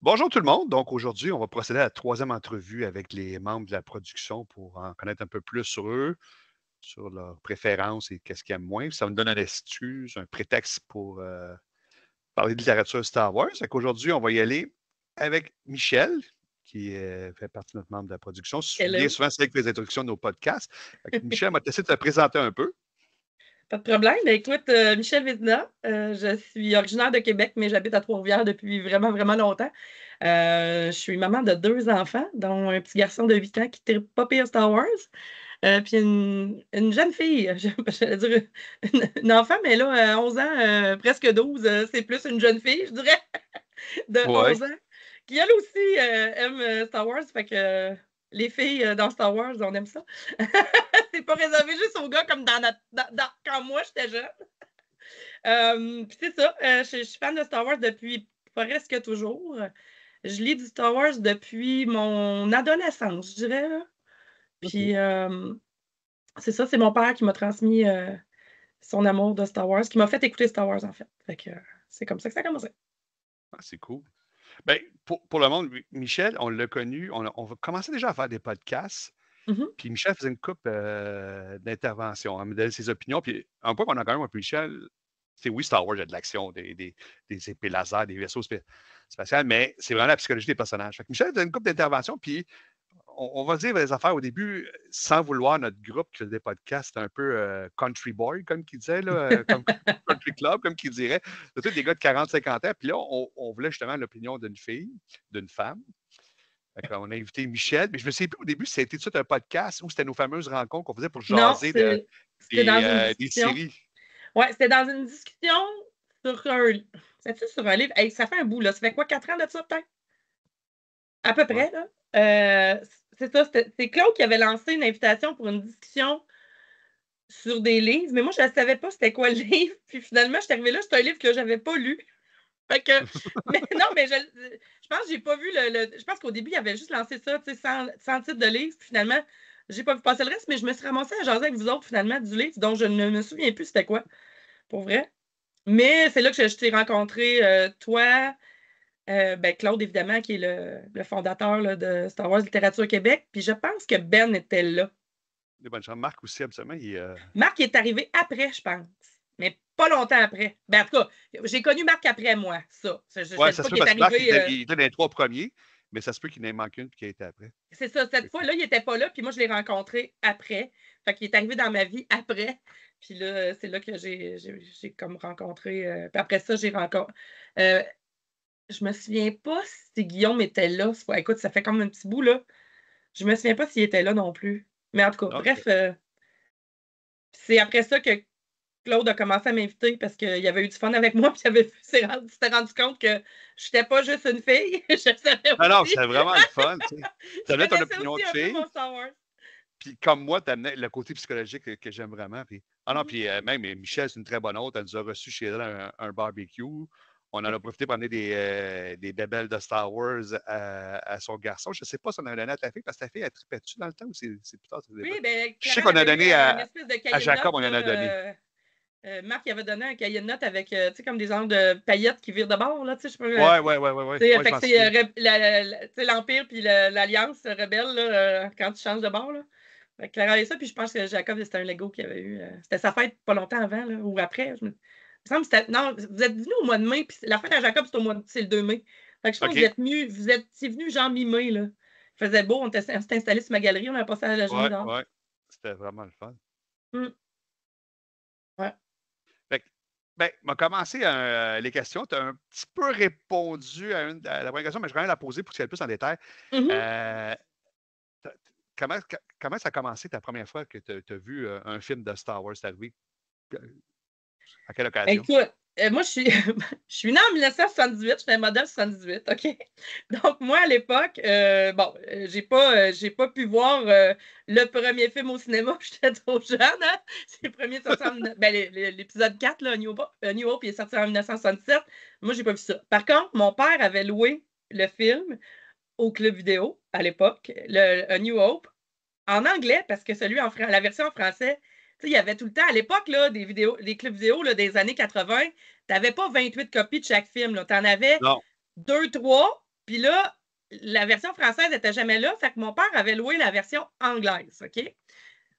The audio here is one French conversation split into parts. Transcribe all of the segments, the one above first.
Bonjour tout le monde. Donc aujourd'hui, on va procéder à la troisième entrevue avec les membres de la production pour en connaître un peu plus sur eux, sur leurs préférences et qu'est-ce qu'ils aiment moins. Ça me donne une excuse, un prétexte pour parler de littérature Star Wars. Aujourd'hui, on va y aller avec Michel, qui fait partie de notre membre de la production. Bien Hello. souvent, c'est avec les introductions de nos podcasts. Michel, on va essayer de te présenter un peu. Pas de problème. Ben, écoute, Michel Vézina, je suis originaire de Québec, mais j'habite à Trois-Rivières depuis vraiment, vraiment longtemps. Je suis maman de 2 enfants, dont un petit garçon de 8 ans qui trippe pas pire Star Wars, puis une jeune fille, j'allais dire une enfant, mais là, 11 ans, presque 12, c'est plus une jeune fille, je dirais, de Oui. 11 ans, qui elle aussi aime Star Wars, fait que les filles dans Star Wars, on aime ça. C'est pas réservé juste aux gars comme quand moi j'étais jeune. Puis c'est ça, je suis fan de Star Wars depuis presque toujours. Je lis du Star Wars depuis mon adolescence, je dirais, là. Puis OK. c'est ça, c'est mon père qui m'a transmis son amour de Star Wars, qui m'a fait écouter Star Wars en fait. Fait que c'est comme ça que ça a commencé. Ah, c'est cool. Ben, pour le monde, Michel, on l'a connu, on va commencer déjà à faire des podcasts. Mhm. Puis Michel faisait une coupe d'interventions, elle me donnait ses opinions. Puis un point qu'on a quand même avec Michel, c'est oui, Star Wars, il y a de l'action, des épées laser, des vaisseaux spatials, mais c'est vraiment la psychologie des personnages. Fait que Michel faisait une coupe d'interventions, puis on va dire les affaires au début, sans vouloir, notre groupe qui fait des podcasts, un peu country boy, comme qu'il disait, là, comme country club, comme qu'il dirait. C'est tous des gars de 40-50 ans. Puis là, on voulait justement l'opinion d'une fille, d'une femme. On a invité Michel, mais je me souviens plus au début si c'était tout de suite un podcast ou c'était nos fameuses rencontres qu'on faisait pour Non, jaser c'était dans une des discussion. séries. Ouais, c'était dans une discussion sur un. C'est-tu sur un livre? Hey, ça fait un bout, là. Ça fait quoi, 4 ans de ça, peut-être? À peu Ouais. près, là. C'est ça, c'est Claude qui avait lancé une invitation pour une discussion sur des livres, mais moi, je ne savais pas c'était quoi le livre. Puis finalement, je suis arrivée là, c'est un livre que je n'avais pas lu. Fait que, mais non, mais je pense que j'ai pas vu je pense qu'au début, il avait juste lancé ça, tu sais, sans titre de livre. Puis finalement, j'ai pas vu passer le reste, mais je me suis ramassée à jaser avec vous autres, finalement, du livre, dont je ne me souviens plus c'était quoi, pour vrai. Mais c'est là que je t'ai rencontré, toi, ben Claude, évidemment, qui est le fondateur là, de Star Wars Littérature Québec. Puis je pense que Ben était là. Des bonnes gens. Marc aussi, absolument. Marc est arrivé après, je pense. Mais pas longtemps après. Ben, en tout cas, j'ai connu Marc après moi, ça. Je ne Ouais, te dis ça pas se peut qu'il est parce que Marc, arrivé. il était dans les trois premiers, mais ça se peut qu'il en manque une et qu'il ait été après. C'est ça, cette fois-là, il n'était pas là, puis moi, je l'ai rencontré après. Fait qu'il est arrivé dans ma vie après. Puis là, c'est là que j'ai comme rencontré. Puis après ça, j'ai rencontré. Je me souviens pas si Guillaume était là. Écoute, ça fait comme un petit bout, là. Je me souviens pas s'il était là non plus. Mais en tout cas, OK. bref, c'est après ça que Claude a commencé à m'inviter parce qu'il avait eu du fun avec moi, puis s'était rendu compte que je n'étais pas juste une fille, je savais Non, non, aussi. c'était vraiment le fun, tu sais. Tu Je avais ton connaissais opinion aussi de un peu fille, mon Star Wars. puis comme moi, tu amenais le côté psychologique que j'aime vraiment. Puis, ah non, Mhm. puis même Michel, c'est une très bonne hôte. Elle nous a reçus chez elle un barbecue. On en a profité pour amener des bébelles de Star Wars à son garçon. Je ne sais pas si on en a donné à ta fille, parce que ta fille, elle tripait dessus dans le temps ou c'est plus tard? Oui, ben Je sais Clara qu'on a avait eu donné une espèce de à cahier de Jacob, notes, on en a donné. là. Marc il avait donné un cahier de notes avec, tu sais, comme des genres de paillettes qui virent de bord, là, tu sais, je sais pas. Ouais, ouais, ouais, ouais, ouais. Ouais, je Fait que m'en c'est souviens. tu sais, l'Empire puis l'Alliance rebelle, là, quand tu changes de bord, là. Fait que Clara avait ça, puis je pense que Jacob, c'était un Lego qu'il avait eu. C'était sa fête pas longtemps avant, là, ou après. Il me semble que c'était. Non, vous êtes venus au mois de mai, puis la fête à Jacob, c'est le 2 mai. Fait que je pense que OK. vous étiez venus genre mi-mai, là. Il faisait beau, on s'était installé sur ma galerie, on a passé la journée Ouais, dehors. ouais. C'était vraiment le fun. Hum, ouais. Fait que, ben, m'a commencé les questions. Tu as un petit peu répondu à la première question, mais je vais quand même la poser pour que tu ailles plus en détail. Mhm. Euh, t'as- comment ça a commencé ta première fois que tu as vu un film de Star Wars? C'est arrivé à quelle Ben, occasion? écoute, moi, je suis, je suis née en 1978, je suis un modèle 78, OK? Donc, moi, à l'époque, bon, j'ai pas pu voir le premier film au cinéma, j'étais trop jeune, hein? C'est le premier sorti ben, l'épisode 4, là, New Hope, il est sorti en 1977. Moi, j'ai pas vu ça. Par contre, mon père avait loué le film au club vidéo, à l'époque, A New Hope, en anglais, parce que la version en français, tu sais, il y avait tout le temps, à l'époque, là, des clubs vidéo des années 80, tu n'avais pas 28 copies de chaque film. Tu en avais Non. 2, 3. Puis là, la version française n'était jamais là, fait que mon père avait loué la version anglaise, OK?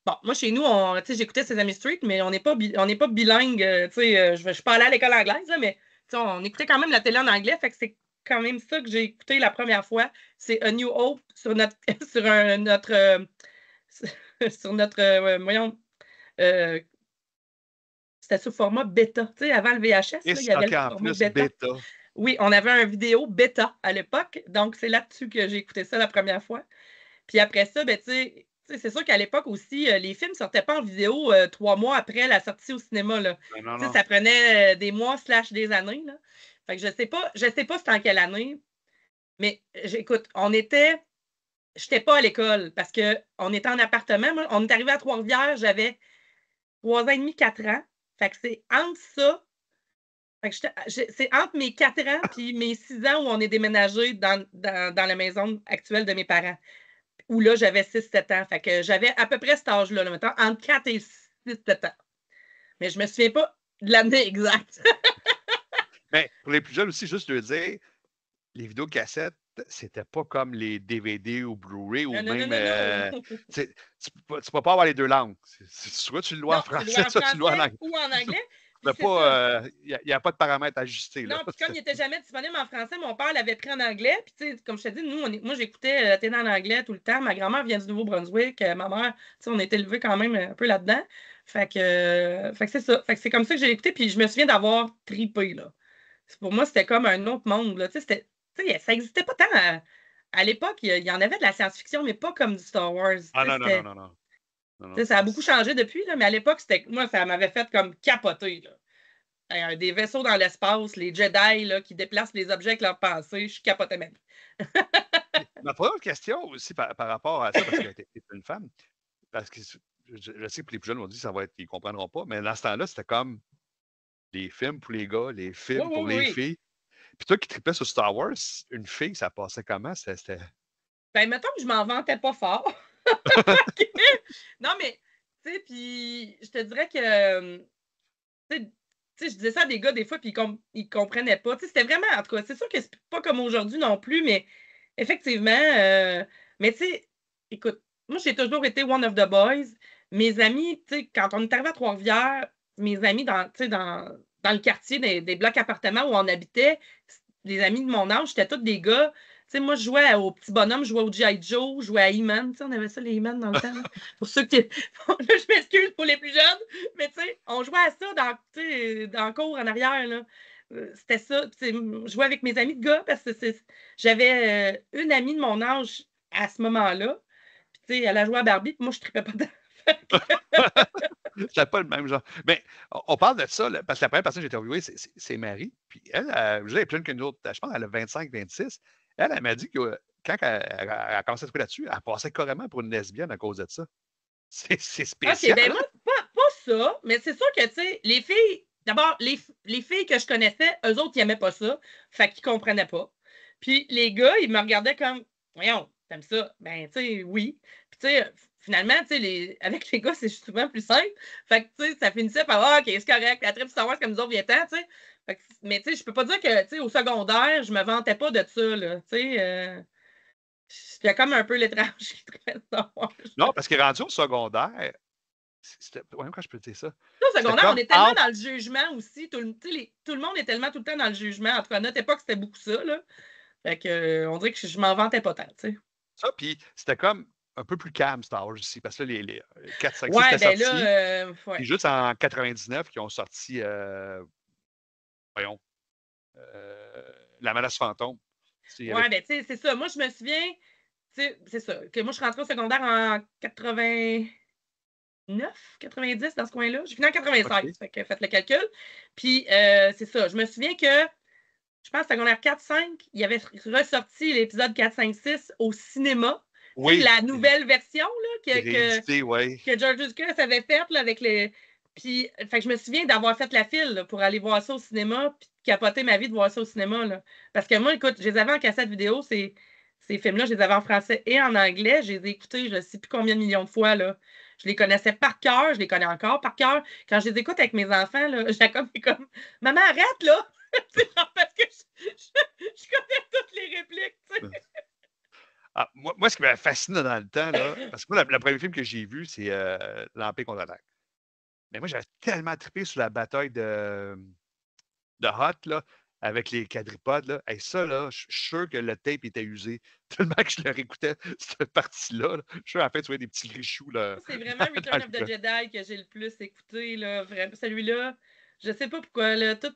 Bon, moi, chez nous, j'écoutais Sesame Street, mais on n'est pas bilingue. Je suis pas allée à l'école anglaise, là, mais on écoutait quand même la télé en anglais, fait que c'est quand même ça que j'ai écouté la première fois. C'est A New Hope sur notre sur notre voyons, c'était sous format bêta. Tu sais, avant le VHS, là, il y avait OK, le en format plus, bêta. bêta. Oui, on avait un vidéo bêta à l'époque, donc c'est là-dessus que j'ai écouté ça la première fois. Puis après ça, ben, tu sais, c'est sûr qu'à l'époque aussi, les films ne sortaient pas en vidéo 3 mois après la sortie au cinéma, là. Non, Tu sais, non. ça prenait des mois / des années, là. Fait que je sais pas c'était en quelle année, mais écoute, j'étais pas à l'école parce qu'on était en appartement. Moi, on est arrivé à Trois-Rivières, j'avais 3 ans et demi, 4 ans. Fait que c'est entre ça. Fait que c'est entre mes 4 ans et mes 6 ans où on est déménagé dans la maison actuelle de mes parents. Où là, j'avais 6-7 ans. Fait que j'avais à peu près cet âge-là, là, mettons, entre 4 et 6-7 ans. Mais je me souviens pas de l'année exacte. Mais pour les plus jeunes aussi, juste de dire, les vidéocassettes, c'était pas comme les DVD ou Blu-ray ou Non, même. non. Tu peux pas avoir les deux langues. Soit tu le loues en Non, tu le vois français, en soit tu le loues en français anglais. ou en anglais. Il Puis c'est ça. n'y a pas de paramètres ajustés. Non, Là. puis comme il n'était jamais disponible en français, mon père l'avait pris en anglais. Puis, tu sais, comme je te dis, moi, j'écoutais la télé en anglais tout le temps. Ma grand-mère vient du Nouveau-Brunswick. Ma mère, tu sais, on était élevés quand même un peu là-dedans. Fait que c'est ça. Fait que c'est comme ça que j'ai écouté. Puis je me souviens d'avoir tripé, là. Pour moi, c'était comme un autre monde, là. Tu sais, ça n'existait pas tant à l'époque. Il y en avait de la science-fiction, mais pas comme du Star Wars. Ah non, non, non, non, non. Non, Ça a beaucoup changé depuis, là, mais à l'époque, moi, ça m'avait fait comme capoter, là. Des vaisseaux dans l'espace, les Jedi là, qui déplacent les objets avec leur pensée, je capotais même. Ma première question aussi par rapport à ça, parce que tu es une femme, parce que je sais que les plus jeunes vont dire qu'ils ne comprendront pas, mais dans ce temps-là, c'était comme les films pour les gars, les films pour les Oui. filles. Puis toi qui tripais sur Star Wars, une fille, ça passait comment? C'était. Ben, mettons que je m'en vantais pas fort. Non, mais, tu sais, puis je te dirais que, tu sais, je disais ça à des gars des fois, puis ils comprenaient pas. Tu sais, c'était vraiment, en tout cas, c'est sûr que c'est pas comme aujourd'hui non plus, mais effectivement, mais tu sais, écoute, moi, j'ai toujours été one of the boys. Mes amis, tu sais, quand on est arrivé à Trois-Rivières, mes amis dans le quartier des blocs appartements où on habitait, les amis de mon âge, c'était tous des gars. Tu sais, moi, je jouais aux petits bonhommes, je jouais au G.I. Joe, je jouais à He-Man. Tu sais, on avait ça, les He-Man dans le temps. Là. Pour ceux qui. Là, je m'excuse pour les plus jeunes, mais tu sais, on jouait à ça dans le cours en arrière. Là. C'était ça. Je jouais avec mes amis de gars parce que j'avais une amie de mon âge à ce moment-là. Puis, tu sais, elle a joué à Barbie, puis moi, je ne tripais pas dedans. C'était pas le même genre. Mais on parle de ça, là, parce que la première personne que j'ai interviewée, c'est Marie. Puis elle, elle est plus jeune qu'une autre. Je pense qu'elle a 25-26. Elle m'a dit que quand elle a commencé à trouver là-dessus, elle passait carrément pour une lesbienne à cause de ça. C'est OK, spécial. ben Hein? moi, pas ça, mais c'est sûr que, tu sais, les filles, d'abord, les filles que je connaissais, eux autres, ils n'aimaient pas ça, fait qu'ils ne comprenaient pas. Puis les gars, ils me regardaient comme, voyons, t'aimes ça? Ben, tu sais, oui. Puis, tu sais, finalement, tu sais, avec les gars, c'est souvent plus simple. Fait que, tu sais, ça finissait par, OK, c'est correct, la trip Star Wars comme nous autres, viens-t'en, tu sais. Mais, tu sais, je peux pas dire que, tu sais, au secondaire, je me vantais pas de ça, là, tu sais. J'étais comme un peu l'étrange qui tripait Star Wars. Non, parce qu'il est rendu au secondaire. Ouais, quand je peux dire ça? Au C'était secondaire, on comme est tellement dans le jugement aussi. Tout le monde est tellement tout le temps dans le jugement. En tout cas, à notre époque, c'était beaucoup ça. Là. Fait que, on dirait que je m'en vantais pas tant. T'sais. ça, puis c'était comme un peu plus calme, Star Wars aussi, parce que là, les 4, 5, 6 Ouais, étaient ben sortis. là, ouais. Puis juste en 99 qu'ils ont sorti, voyons, La menace fantôme. Ouais, ben tu sais, c'est ça. Moi, je me souviens, c'est ça, que moi, je suis rentrée au secondaire en 89, 90, dans ce coin-là. J'ai fini en 96, OK. fait que faites le calcul. Puis, c'est ça. Je me souviens que, je pense, secondaire 4-5, il y avait ressorti l'épisode 4-5-6 au cinéma. Tu sais, Oui, la nouvelle version là, réédité, oui. que George Lucas avait faite là, avec les. Puis, fait que je me souviens d'avoir fait la file là, pour aller voir ça au cinéma, puis de capoter ma vie de voir ça au cinéma. Là. Parce que moi, écoute, je les avais en cassette vidéo, ces films-là, je les avais en français et en anglais. Je les ai écoutés, je ne sais plus combien de millions de fois. Là. Je les connaissais par cœur, je les connais encore par cœur. Quand je les écoute avec mes enfants, là, Jacob est comme Maman, arrête là! C'est genre parce que je connais toutes les répliques, tu sais. Ah, moi, ce qui m'a fasciné dans le temps, là, parce que moi, le premier film que j'ai vu, c'est L'Empire contre-attaque. Mais moi, j'avais tellement trippé sur la bataille de Hoth, là, avec les quadripodes. Là. Et ça, là, je suis sûr que le tape était usé. Tellement que je le réécoutais, cette partie-là. Là. Je suis sûr, en fait, tu vois des petits grichous. Là, c'est vraiment Return of the Jedi que j'ai le plus écouté. Là, vraiment. Celui-là, je sais pas pourquoi. Là, tout,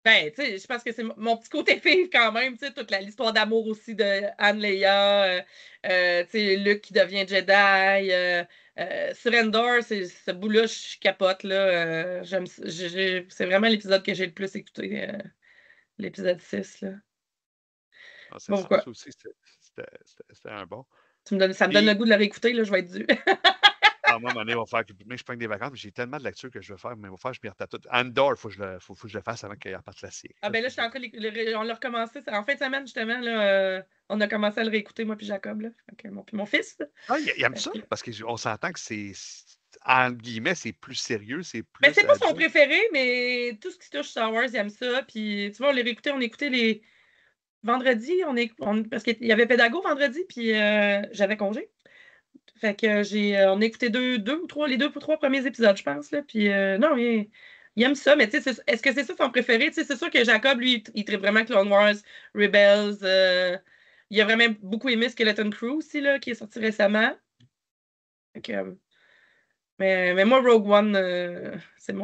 ben, tu sais, je pense que c'est mon petit côté fille quand même. Tu sais, toute l'histoire d'amour aussi de Anne Leia. Tu sais, Luke qui devient Jedi. Sur Endor, ce bout-là, je capote. Là, c'est vraiment l'épisode que j'ai le plus écouté. L'épisode 6. Là. Ah, c'est Bon, ça. quoi. Ça aussi, c'était un bon. Ça me donne le goût de le réécouter. Là, je vais être dû. Moi, à un moment donné, va faire. Mais je prends des vacances, mais j'ai tellement de lectures que je veux faire. Mais il va faire, je m'y retape tout. Andor, il faut que je le fasse avant qu'il parte la série. Ah ben là, je suis en train on l'a recommencé. En fin de semaine, justement, là, on a commencé à le réécouter, moi puis Jacob, là. Puis mon fils. Ah, il aime ça, parce qu'on s'entend que entre guillemets, c'est plus sérieux, c'est Ben, plus c'est pas son adulte. préféré, mais tout ce qui touche Star Wars, il aime ça. Puis, tu vois, on écoutait les vendredis, parce qu'il y avait pédago vendredi, puis j'avais congé. Fait que on a écouté les deux ou trois premiers épisodes, je pense, là. Puis, non, il aime ça, mais tu sais, est-ce que c'est ça son préféré? Tu sais, c'est sûr que Jacob, lui, il tripe vraiment Clone Wars, Rebels. Il a vraiment beaucoup aimé Skeleton Crew aussi, là, qui est sorti récemment. Fait que, mais moi, Rogue One, c'est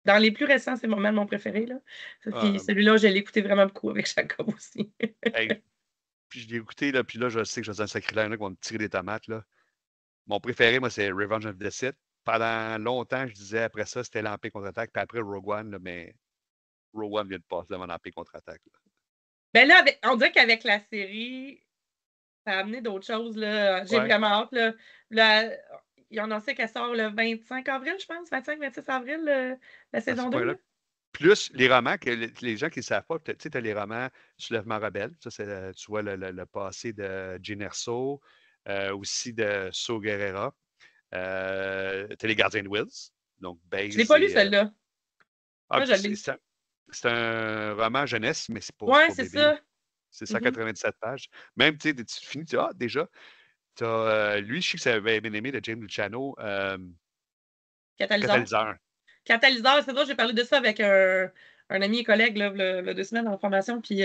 dans les plus récents, c'est même mon préféré, là. Puis celui-là, je l'ai écouté vraiment beaucoup avec Jacob aussi. Hey, puis je l'ai écouté, là, puis là, je sais que je vais un sacrilège, là, qui vont me tirer des tomates, là. Mon préféré, moi, c'est Revenge of the Sith. Pendant longtemps, je disais, après ça, c'était l'Empire contre-attaque, puis après Rogue One, là, mais Rogue One vient de passer devant l'Empire contre-attaque. Ben là, on dirait qu'avec la série, ça a amené d'autres choses, là. J'ai vraiment hâte, là. Ils ont annoncé qu'elle sort le 25 avril, je pense, 25-26 avril, la saison 2. Là. Plus les romans, que les gens qui ne savent pas, tu sais, tu as les romans Soulèvement rebelle, ça, c'est, tu vois le passé de Jyn Erso, aussi de Saw Gerrera. Tu as les Gardiens de Wills, donc Je l'ai Baze pas lu, et... celle-là. Moi, je l'ai. c'est un roman jeunesse, mais c'est pas Ouais, c'est bébé. ça. C'est 197 pages. Même, tu sais, tu finis, tu dis, ah, déjà, tu as, lui, je sais que ça avait bien aimé de James Luciano, Catalyseur. Catalyseur, c'est ça, j'ai parlé de ça avec un ami et collègue, là, il y a 2 semaines en formation, puis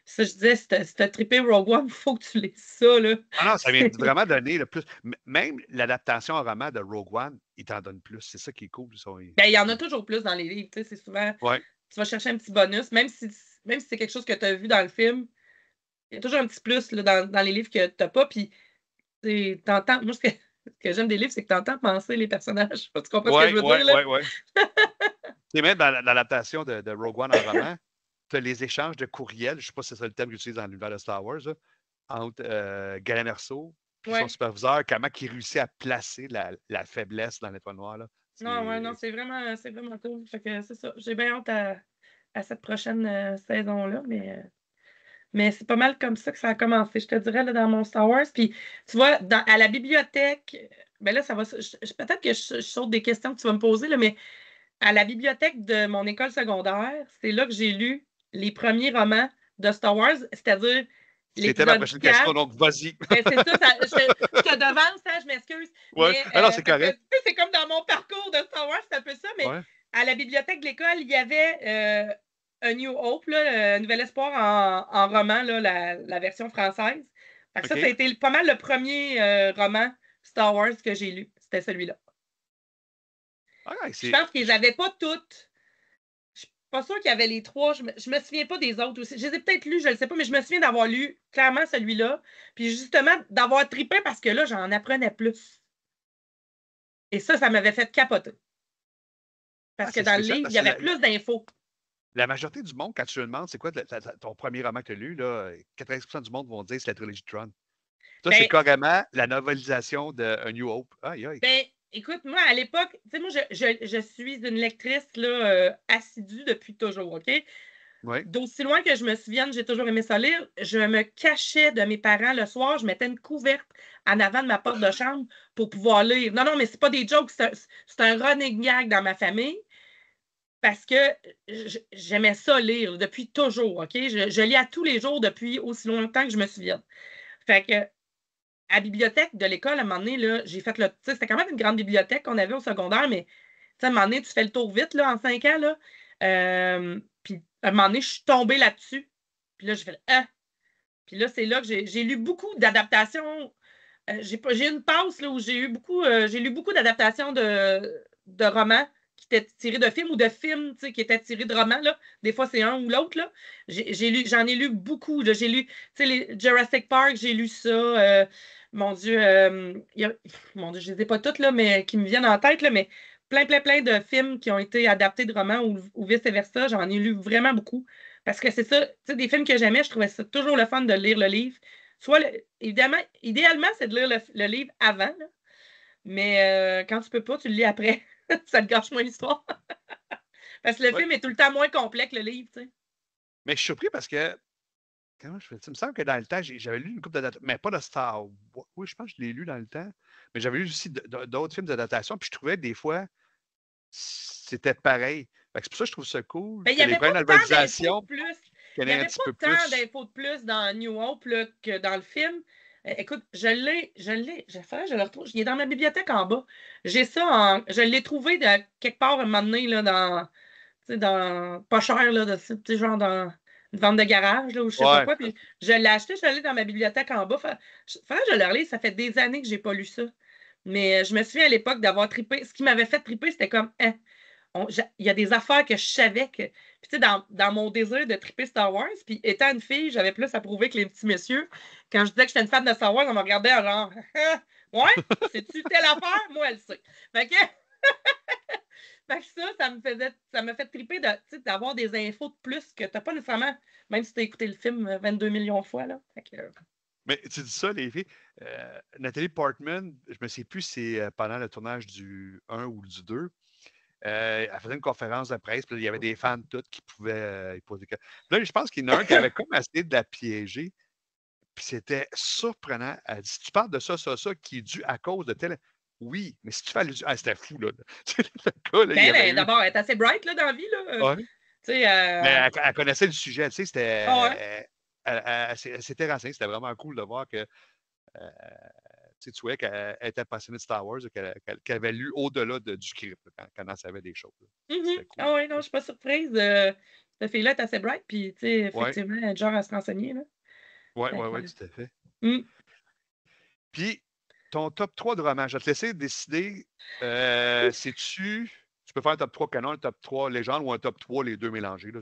ça, je disais, si t'as trippé Rogue One, il faut que tu lises ça, là. Ah non, ça vient vraiment donner le plus. Même l'adaptation en roman de Rogue One, il t'en donne plus. C'est ça qui est cool. Ben, il y en a toujours plus dans les livres, tu sais, c'est souvent, Ouais. tu vas chercher un petit bonus, même si c'est quelque chose que tu as vu dans le film, il y a toujours un petit plus là, dans les livres que tu n'as pas, puis t'entends, moi, ce que j'aime des livres, c'est que tu entends penser les personnages. Tu comprends ce que je veux dire, là? Ouais. Et même dans l'adaptation de Rogue One en roman, tu as les échanges de courriels, je ne sais pas si c'est ça le thème que j'utilise dans l'univers de Star Wars, là, entre Galen Erso et son superviseur, comment il réussit à placer la faiblesse dans l'étoile noire. Là. Non, c'est vraiment cool. Fait que c'est ça. J'ai bien hâte à cette prochaine saison-là, mais c'est pas mal comme ça que ça a commencé, je te dirais, là, dans mon Star Wars. Puis, tu vois, à la bibliothèque, ben là, ça va. Peut-être que je saute des questions que tu vas me poser, là, mais à la bibliothèque de mon école secondaire, c'est là que j'ai lu les premiers romans de Star Wars, c'est-à-dire C'était ma l'épisode prochaine 4. question, donc vas-y. Ben, c'est ça, je te devance, hein, je m'excuse. Ouais. Mais Non, c'est correct. c'est comme dans mon parcours de Star Wars, c'est un peu ça, mais à la bibliothèque de l'école, il y avait A New Hope, là, Nouvel Espoir en roman, là, la version française. Fait que ça a été pas mal le premier roman Star Wars que j'ai lu. C'était celui-là. Je pense qu'ils n'avaient pas toutes. Je suis pas sûre qu'il y avait les 3. Je me souviens pas des autres aussi. Je les ai peut-être lus, je ne le sais pas, mais je me souviens d'avoir lu clairement celui-là. Puis justement, d'avoir trippé parce que là, j'en apprenais plus. Et ça m'avait fait capoter. Parce que dans le livre, il y avait plus d'infos. La majorité du monde, quand tu te demandes c'est quoi ton premier roman que tu as lu, là, 90% du monde vont dire que c'est la trilogie de Tron. Ça, c'est carrément la novelisation de A New Hope. Ben, écoute, moi, à l'époque, tu sais, moi, je suis une lectrice là, assidue depuis toujours, OK? Oui. D'aussi loin que je me souvienne, j'ai toujours aimé ça lire. Je me cachais de mes parents le soir. Je mettais une couverte en avant de ma porte de chambre pour pouvoir lire. Non, mais c'est pas des jokes. C'est un running gag dans ma famille. parce que j'aimais ça lire depuis toujours, OK? Je lis à tous les jours depuis aussi longtemps que je me souviens. Fait que à la bibliothèque de l'école, à un moment donné, là, j'ai fait le. Tu sais, c'était quand même une grande bibliothèque qu'on avait au secondaire, mais à un moment donné, tu fais le tour vite là, en 5 ans. Là. Puis à un moment donné, je suis tombée là-dessus. Puis là, j'ai fait Ah! Puis là, c'est là que j'ai lu beaucoup d'adaptations. J'ai une passe là, où j'ai lu beaucoup d'adaptations de romans qui étaient tirés de films ou de films qui étaient tirés de romans. Là. Des fois, c'est un ou l'autre. Là. J'en ai lu beaucoup. Là. J'ai lu les Jurassic Park, j'ai lu ça. Mon Dieu, mon Dieu, je ne les ai pas toutes, là, mais qui me viennent en tête, là, mais plein de films qui ont été adaptés de romans ou vice-versa. J'en ai lu vraiment beaucoup. Parce que c'est ça, des films que j'aimais, je trouvais ça toujours le fun de lire le livre. Soit, évidemment, idéalement, c'est de lire le livre avant, là. Mais quand tu peux pas, tu le lis après. Ça te gâche moins l'histoire. Parce que le film est tout le temps moins complet que le livre, tu sais. Mais je suis surpris parce que, comment je fais ça? Il me semble que dans le temps, j'avais lu une couple d'adaptations, mais pas de Star Wars. Oui, je pense que je l'ai lu dans le temps. Mais j'avais lu aussi d'autres films d'adaptation, puis je trouvais que des fois, c'était pareil. C'est pour ça que je trouve ça cool Ben, il que n'y les avait pas problèmes tant d'infos d'alphabétisation, de plus. qu'il Il y n'y en ait un avait petit pas peu tant plus. d'infos de plus dans New Hope là, que dans le film. Écoute, je le retrouve. Il est dans ma bibliothèque en bas. Je l'ai trouvé de quelque part un moment donné, là, pas cher, là, genre dans une vente de garage, là, ou je sais pas Ouais. quoi. Puis je l'ai acheté, je l'ai dans ma bibliothèque en bas. Faudrait que je le relise. Ça fait des années que j'ai pas lu ça. Mais je me souviens à l'époque d'avoir trippé. Ce qui m'avait fait tripper, c'était comme, il y a des affaires que je savais que. Puis, tu sais, dans mon désir de triper Star Wars, puis étant une fille, j'avais plus à prouver que les petits messieurs. Quand je disais que j'étais une fan de Star Wars, on me regardait en genre, ouais, sais-tu telle affaire? Moi, elle sait. Fait que, fait que ça me fait triper d'avoir des infos de plus que t'as pas nécessairement, même si t'as écouté le film 22 millions de fois, là. Fait que, Mais tu dis ça, les filles. Nathalie Portman, je me sais plus si c'est pendant le tournage du 1 ou du 2. Elle faisait une conférence de presse, puis il y avait des fans toutes qui pouvaient y poser des questions. Là, je pense qu'il y en a un qui avait comme essayé de la piéger, puis c'était surprenant. Elle dit Tu parles de ça, qui est dû à cause de tel. Oui, mais si tu fais allusion. Ah, c'était fou, là. Le gars, là, il y avait eu. d'abord, elle est assez bright, là, dans la vie, là. Ouais. Tu sais, Mais elle connaissait le sujet, tu sais, ouais. c'était. Elle s'était renseignée, c'était vraiment cool de voir que. Tu voyais qu'elle était passionnée de Star Wars, qu'elle avait lu au-delà du script quand elle savait des choses. C'était cool. Ah oui, non, je suis pas surprise. Cette fille-là est assez bright, puis tu sais, Ouais, effectivement, elle est genre à se renseigner, là. ouais, Fait ouais, que, ouais, tout à fait. hum. Puis, ton top 3 de romans, je vais te laisser décider. Tu peux faire un top 3 canon, un top 3 légende ou un top 3 les deux mélangés. Là,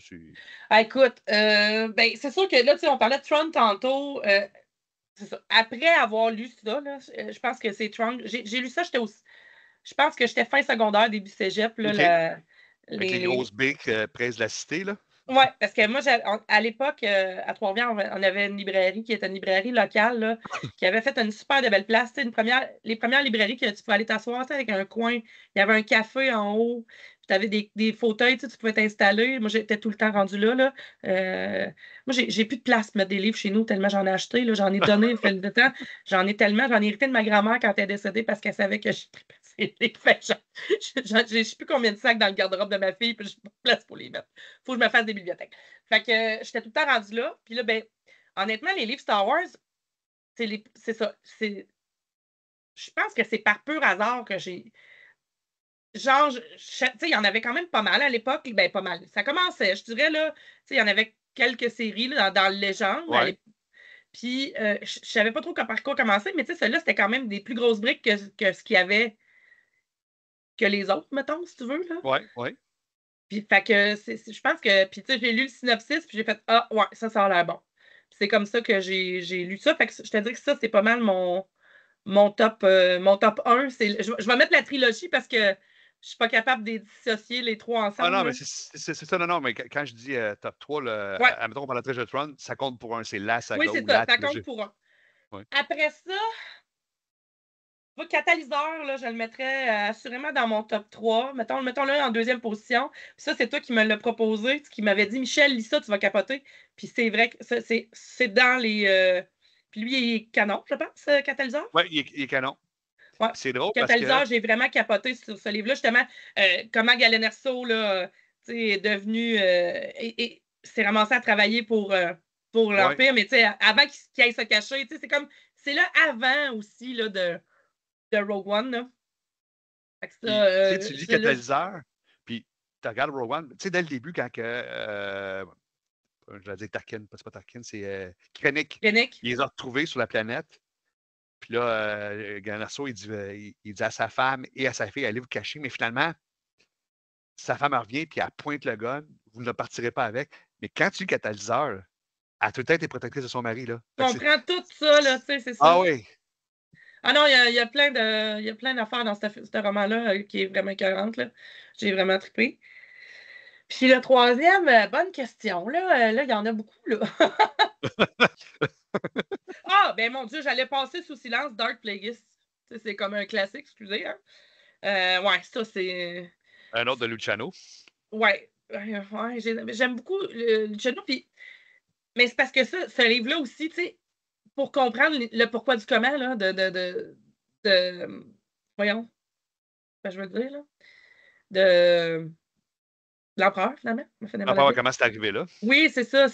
Ah, écoute, ben, c'est sûr que là, tu sais, on parlait de Tron tantôt. C'est ça. Après avoir lu ça, là, je pense que c'est Tron. J'ai lu ça, je pense que j'étais fin secondaire, début cégep, là, OK. Avec les les, grosses bics près de la cité, là. Oui, parce que moi, à l'époque, à Trois-Rivières, on avait une librairie qui était une librairie locale, là, qui avait fait une super de belle place. Les premières librairies que tu pouvais aller t'asseoir avec un coin. Il y avait un café en haut. Tu avais des fauteuils, tu pouvais t'installer. Moi, j'étais tout le temps rendue là. Là. Moi, j'ai plus de place pour mettre des livres chez nous tellement j'en ai acheté. Là, j'en ai donné le fil de temps. J'en ai hérité de ma grand-mère quand elle est décédée parce qu'elle savait que je tripais ses livres. Fait que je sais plus combien de sacs dans le garde-robe de ma fille, puis j'ai pas de place pour les mettre. Faut que je me fasse des bibliothèques. Fait que j'étais tout le temps rendue là. Puis là, ben, honnêtement, les livres Star Wars, c'est ça. Je pense que c'est par pur hasard que j'ai. Genre, tu sais, il y en avait quand même pas mal à l'époque. Ben, pas mal. Ça commençait, je dirais, là. Tu sais, il y en avait quelques séries là, dans le Légende. Ouais. Puis, je savais pas trop par quoi commencer, mais tu sais, celle-là, c'était quand même des plus grosses briques que ce qu'il y avait que les autres, mettons, si tu veux, là. Ouais, ouais. Puis, fait que je pense que. Puis, tu sais, j'ai lu le synopsis, puis j'ai fait Ah, ouais, ça a l'air bon. Puis c'est comme ça que j'ai lu ça. Fait que je te dis que ça, c'est pas mal mon top 1. Je vais mettre la trilogie parce que je suis pas capable de dissocier les trois Ah ensemble. non, Là. mais c'est ça, non, mais quand je dis top 3, Ouais. admettons qu'on parle de Treasure Throne, ça compte pour un, c'est la Oui, saga c'est ou ça. la Ça compte trilogie. pour un. Ouais. Après ça, le catalyseur, là, je le mettrais assurément dans mon top 3. Mettons-le en deuxième position. Puis ça, c'est toi qui me l'as proposé, qui m'avait dit Michel, lis ça, tu vas capoter. Puis c'est vrai que c'est dans les. Puis lui, il est canon, je pense, catalyseur. Ouais, il est canon. Ouais. C'est drôle parce que. Catalyseur, j'ai vraiment capoté sur ce livre-là, justement. Comment Galen Erso, là. est devenu et s'est ramassé à travailler pour l'Empire, mais avant qu'il aille se cacher, c'est comme c'est là avant aussi là, de Rogue One. Là. Fait que ça, tu lis Catalyseur, puis tu regardes Rogue One, dès le début, quand je vais dire Tarkin, c'est pas Tarkin, c'est Krennic. Il les a retrouvés sur la planète. Puis là, Ganasso, il dit à sa femme et à sa fille, allez vous cacher, mais finalement, sa femme revient, puis elle pointe le gun, vous ne partirez pas avec. Mais quand tu lis Catalyseur, elle a tout le temps été protectrice de son mari. Là. On comprend tout ça, là, c'est ça. Ah oui. Ah non, il y a plein d'affaires dans ce roman-là qui est vraiment écœurante. J'ai vraiment trippé. Puis le troisième, bonne question. Là, il y en a beaucoup. Là. Ah, ben mon Dieu, j'allais passer sous silence Dark Plagueis. C'est comme un classique, excusez. Hein. Ouais, ça, c'est. Un autre de Luciano. Ouais, j'aime beaucoup Luciano. Mais c'est parce que ce livre-là aussi, tu sais, pour comprendre le pourquoi du comment, là, voyons, je veux dire, là, de l'empereur, finalement. Comment c'est arrivé là? Oui, c'est ça.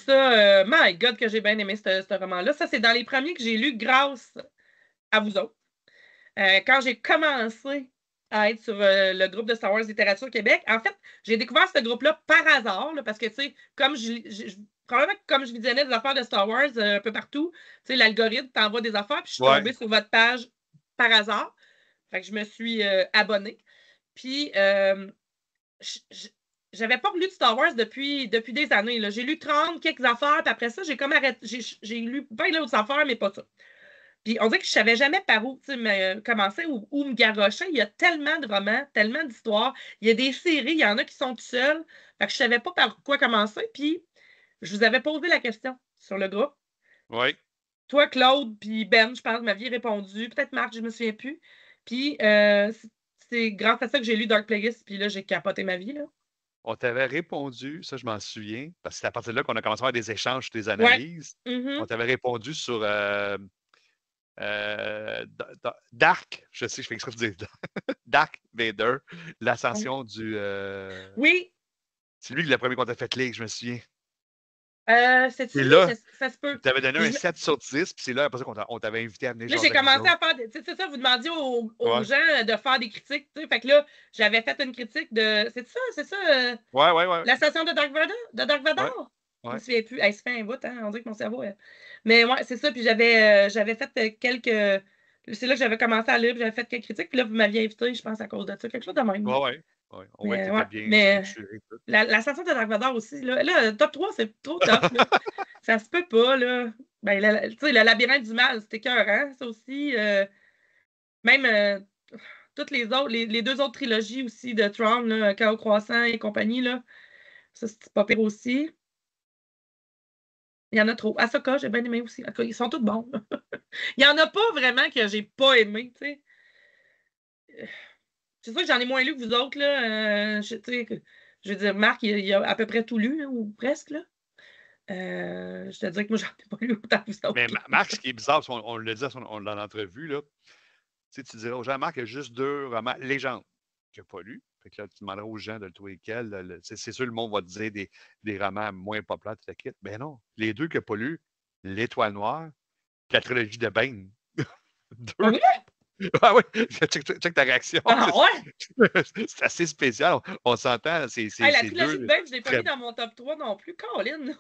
My God, que j'ai bien aimé ce roman-là. Ça, c'est dans les premiers que j'ai lus grâce à vous autres. Quand j'ai commencé à être sur le groupe de Star Wars Littérature Québec, en fait, j'ai découvert ce groupe-là par hasard, là, parce que, tu sais, probablement comme je visionnais des affaires de Star Wars un peu partout, tu sais, l'algorithme t'envoie des affaires, puis je suis tombée sur votre page par hasard. Fait que je me suis abonnée. Puis, j'avais pas lu de Star Wars depuis des années. Là. J'ai lu 30 quelques affaires, puis après ça, j'ai comme arrêté. J'ai lu plein d'autres affaires, mais pas ça. Puis on dirait que je savais jamais par où commencer ou me garrocher. Il y a tellement de romans, tellement d'histoires. Il y a des séries, il y en a qui sont tout seuls. Fait que je savais pas par quoi commencer. Puis je vous avais posé la question sur le groupe. Oui. Toi, Claude, puis Ben, je pense, m'aviez répondu. Peut-être Marc, je me souviens plus. Puis c'est grâce à ça que j'ai lu Dark Plagueis, puis là, j'ai capoté ma vie. Là. On t'avait répondu, ça je m'en souviens, parce que c'est à partir de là qu'on a commencé à avoir des échanges, des analyses. Ouais. Mm-hmm. On t'avait répondu sur Dark, je sais, je fais exprès de dire Dark Vader, l'ascension du. Oui. C'est lui le premier qu'on t'a fait lire, je me souviens. C'est là, ça se peut. Tu avais donné un 7 sur 10, puis c'est là après ça qu'on t'avait invité à venir. Là, j'ai commencé à faire. C'est ça, vous demandiez aux gens de faire des critiques. Fait que là, j'avais fait une critique de. C'est ça. Ouais. L'ascension de Dark Vador? Je me souviens plus. Ça fait un bout, hein? On dirait que mon cerveau. Mais ouais, c'est ça. Puis j'avais fait quelques. C'est là que j'avais commencé à lire, puis j'avais fait quelques critiques. Puis là, vous m'aviez invité, je pense, à cause de ça. Quelque chose de même. Ouais. Mais l'ascension de Dark Vador aussi. Là, top 3, c'est trop top. Là. Ça se peut pas, là. Ben, le labyrinthe du mal, c'était écœurant, ça aussi. Même toutes les autres, les deux autres trilogies aussi de Tron, là, Chaos Croissant et compagnie, là. Ça, c'est pas pire aussi. Il y en a trop. Ahsoka, j'ai bien aimé aussi. Ils sont tous bons. Il n'y en a pas vraiment que j'ai pas aimé, tu sais. C'est sûr que j'en ai moins lu que vous autres, là. Je veux dire, Marc, il a à peu près tout lu, là, ou presque, là. Je te dirais que moi, j'en ai pas lu autant que vous autres. Mais Marc, ce qui est bizarre, on le dit dans l'entrevue, là, tu dirais aux gens, Marc, il y a juste 2 romans légendes qu'il n'a pas lu. Fait que là, tu demanderas aux gens de le trouver quel. C'est sûr, le monde va te dire des romans moins populaires, tu quittes. Ben non, les 2 qu'il n'a pas lu, L'Étoile Noire, la trilogie de Bane. 2. Ah oui? Ah oui, check ta réaction. Ah ouais? C'est assez spécial. On s'entend. La trilogie de Bane, je ne l'ai pas mis dans mon top 3 non plus. Colin!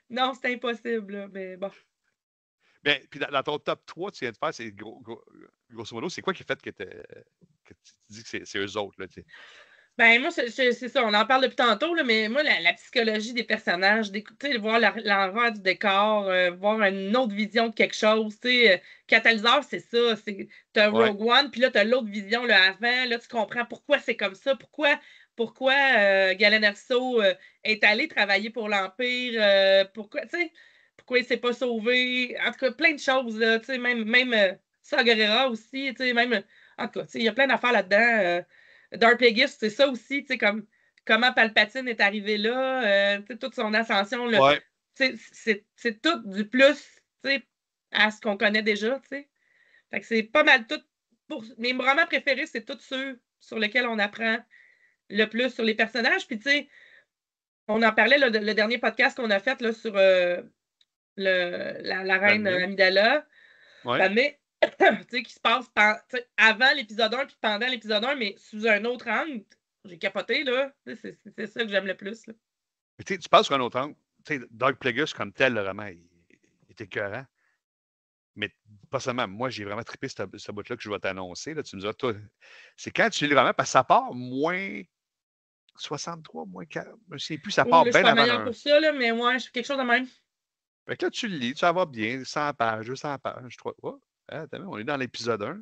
Non, c'est impossible, là, mais bon. Mais puis dans ton top 3, tu viens de faire, c'est grosso modo, c'est quoi qui fait que tu dis que c'est eux autres, là, tu sais? Ben, moi, c'est ça, on en parle depuis tantôt, là, mais moi, la psychologie des personnages, d'écouter, voir l'envers du décor, voir une autre vision de quelque chose, tu sais, Catalyseur, c'est ça, t'as Rogue One, puis là, t'as l'autre vision, là, avant, là, tu comprends pourquoi c'est comme ça, pourquoi Galen Erso est allé travailler pour l'Empire, pourquoi il s'est pas sauvé, en tout cas, plein de choses, là, tu sais, même Saw Gerrera aussi, tu sais, même, en tout cas, tu sais, il y a plein d'affaires là-dedans, Dark Plagueis, c'est ça aussi, tu sais, comme comment Palpatine est arrivé là, toute son ascension, là, c'est tout du plus, tu sais, à ce qu'on connaît déjà, tu sais. Fait que c'est pas mal tout. Mes romans préférés, c'est tous ceux sur lesquels on apprend le plus sur les personnages. Puis, tu sais, on en parlait, là, le dernier podcast qu'on a fait là, sur la reine Amidala. Ouais. Mais, tu sais, qui se passe avant l'épisode 1 puis pendant l'épisode 1, mais sous un autre angle. J'ai capoté, là. C'est ça que j'aime le plus, là. Tu passes sur un autre angle. Tu sais, Dark Plagueis, comme tel, le roman, il était écœurant. Mais pas seulement, moi, j'ai vraiment trippé ce bout-là que je vais t'annoncer. Là. Tu me diras, toi, c'est quand tu lis le roman, parce que ça part moins 63, moins 40. Je ne sais plus, ça part là, je suis bien pas avant meilleure pour ça, là, mais ouais, je fais quelque chose de même. Fait que là, tu le lis, ça va bien, 100 pages, 200 pages, je crois. Oh, on est dans l'épisode 1.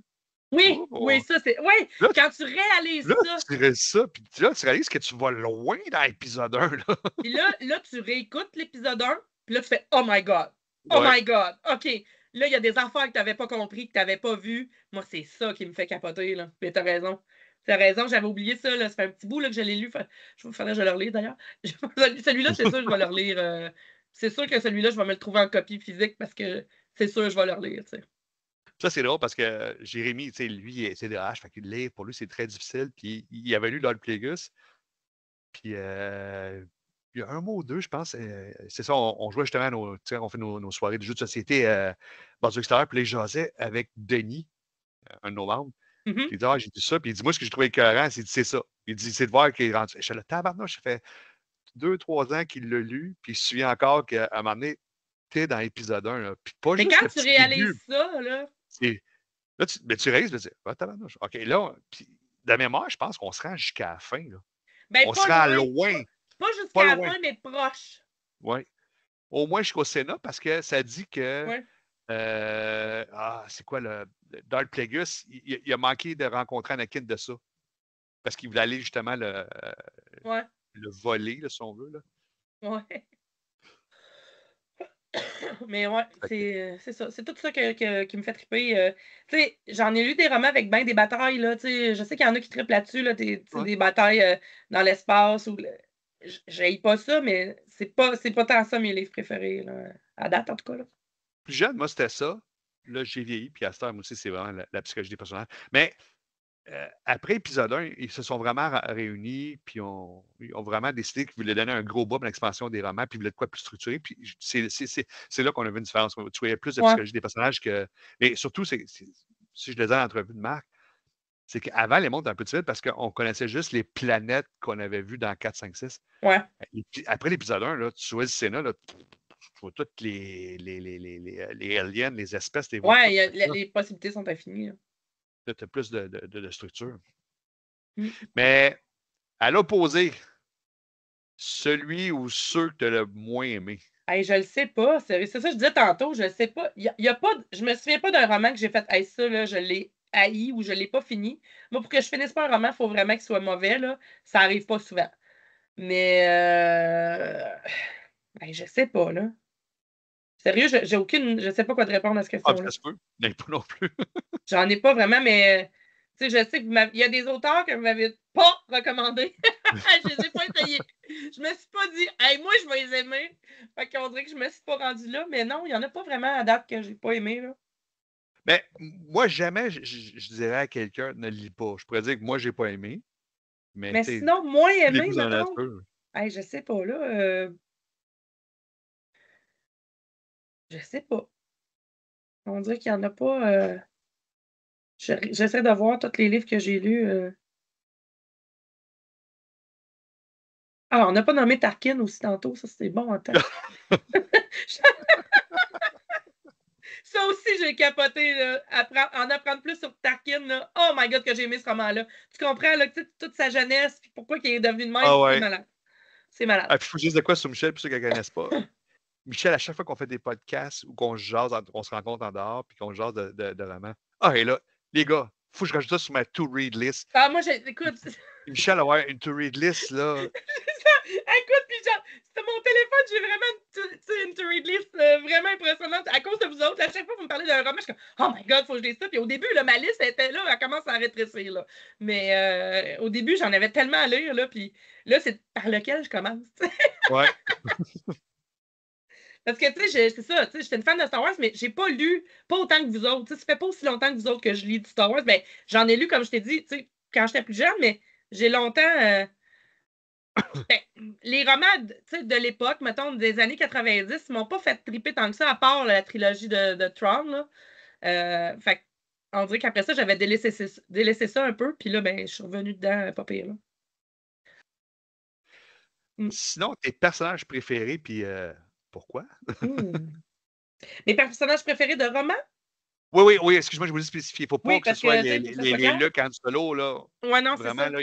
Oui, oui, ça, c'est. Oui, là, quand tu réalises là, ça. Tu réalises ça, puis là, tu réalises que tu vas loin dans l'épisode 1. Là. Puis là, tu réécoutes l'épisode 1, puis là, tu fais Oh my God! Oh my God! OK. Là, il y a des affaires que tu n'avais pas compris, que tu n'avais pas vues. Moi, c'est ça qui me fait capoter, là. Mais t'as raison. T'as raison, j'avais oublié ça, là. Ça fait un petit bout là, que je l'ai lu. Il faudrait que je le relise, d'ailleurs. Celui-là, c'est sûr que je vais le relire. C'est sûr que celui-là, je vais me le trouver en copie physique parce que c'est sûr que je vais le relire, tu sais. Ça, c'est drôle parce que Jérémy, tu sais, lui, il est CDH, fait que lire, pour lui, c'est très difficile. Puis il avait lu Lord Plagueis. Puis il y a un mois ou deux, je pense. C'est ça, on jouait justement, on fait nos soirées de jeux de société Bordure extérieure. Puis là, je jasais avec Denis, un de nos membres. Puis il dit, j'ai dit ça. Puis il dit, moi, ce que j'ai trouvé écœurant, c'est ça. Il dit, c'est de voir qu'il est rendu. Je suis là, tabarnouche, ça fait 2-3 ans qu'il l'a lu. Puis il se souvient encore qu'à un moment donné, t'es dans l'épisode 1. Là. Puis pas mais juste quand le tu petit réalises début. ça, là. Là, tu réalises, tu dis, tabarnouche. OK, là, puis, de mémoire, je pense qu'on se rend jusqu'à la fin. Là. Ben, on se rend loin. Pas jusqu'à la fin, mais proche. Oui. Au moins jusqu'au Sénat, parce que ça dit que. Ouais. C'est quoi le. Dark Plagueis, il a manqué de rencontrer Anakin de ça. Parce qu'il voulait aller justement le voler, là, si on veut. Là. Ouais. Mais ouais, c'est ça. C'est tout ça qui me fait triper. Tu sais, j'en ai lu des romans avec bien des batailles, là. Tu sais, je sais qu'il y en a qui trippent là-dessus, là, des batailles dans l'espace. J'haïs pas ça, mais c'est pas tant ça mes livres préférés, là. À date, en tout cas, là. Plus jeune, moi, c'était ça. Là, j'ai vieilli, puis à cette heure, moi aussi, c'est vraiment la psychologie des personnages. Mais après épisode 1, ils se sont vraiment réunis, puis ils ont vraiment décidé qu'ils voulaient donner un gros boom à l'expansion des romans, puis ils voulaient de quoi plus structuré. Puis c'est là qu'on a vu une différence. Tu voyais plus de psychologie des personnages que. Mais surtout, si je le disais en entrevue de Marc, c'est qu'avant, les mondes étaient un peu difficiles parce qu'on connaissait juste les planètes qu'on avait vues dans 4, 5, 6. Ouais. Après l'épisode 1, là, tu vois le Sénat, là, tu vois toutes les aliens, les espèces. Ouais, les possibilités sont infinies. Là, tu as plus de structure. Mais à l'opposé, celui ou ceux que tu as le moins aimé. Hey, je le sais pas. C'est ça que je disais tantôt. Je le sais pas. Y a pas. Je me souviens pas d'un roman que j'ai fait. Hey, ça, là, je l'ai haï ou je l'ai pas fini. Moi, pour que je finisse pas un roman, il faut vraiment qu'il soit mauvais. Là. Ça arrive pas souvent. Mais hey, je sais pas, là. Sérieux, j'ai aucune. Je sais pas quoi te répondre à cette question-là. Ça se peut. Mais pas non plus. J'en ai pas vraiment, mais tu sais, je sais qu'il y a des auteurs que vous m'avez pas recommandés. Je les ai pas essayés. Je me suis pas dit, hey, moi, je vais les aimer. Fait qu'on dirait que je me suis pas rendue là, mais non, il y en a pas vraiment à date que j'ai pas aimé, là. Mais moi, jamais je dirais à quelqu'un ne lis pas. Je pourrais dire que moi, j'ai pas aimé. Mais sinon, moins aimé, dans la mettons. Hey, je sais pas, là. Je sais pas. On dirait qu'il y en a pas. J'essaie de voir tous les livres que j'ai lus. Ah, on n'a pas nommé Tarkin aussi tantôt, ça c'était bon en temps. Ça aussi, j'ai capoté, là, en apprendre plus sur Tarkin. Là. Oh my God, que j'ai aimé ce roman-là. Tu comprends, là, toute sa jeunesse, puis pourquoi il est devenu de même, c'est malade. C'est malade. Ah, puis il faut juste de quoi sur Michel, pour ceux qui ne connaissent pas. Michel, à chaque fois qu'on fait des podcasts ou qu'on jase, on se rencontre en dehors, puis qu'on jase de romans. Ah, et là, les gars, il faut que je rajoute ça sur ma to-read list. Ah, moi, écoute. Michel, avoir une to-read list, là. Écoute, puis genre, c'était mon téléphone, j'ai vraiment une to-read list vraiment impressionnante à cause de vous autres. À chaque fois que vous me parlez d'un roman, je suis comme, oh my God, faut que je lise ça. Puis au début, là, ma liste était là, elle commence à rétrécir. Là. Mais au début, j'en avais tellement à lire, là, puis là, c'est par lequel je commence. Ouais. Parce que, tu sais, c'est ça, tu sais, j'étais une fan de Star Wars, mais j'ai pas lu, pas autant que vous autres. Tu sais, ça fait pas aussi longtemps que vous autres que je lis du Star Wars. Ben, j'en ai lu, comme je t'ai dit, tu sais, quand j'étais plus jeune, mais j'ai longtemps... les romans de l'époque, mettons, des années 90, m'ont pas fait triper tant que ça, à part la trilogie de Tron. Là. Fait on dirait qu'après ça, j'avais délaissé ça un peu, puis là, ben, je suis revenue dedans, pas pire. Là. Sinon, tes personnages préférés, puis pourquoi? Mes personnages préférés de romans? Oui, excuse-moi, je voulais spécifier. Il ne faut pas Oui, que ce parce soit que, les ça soit clair. Luke Han Solo, là. Ouais, non, c'est Vraiment, ça. là,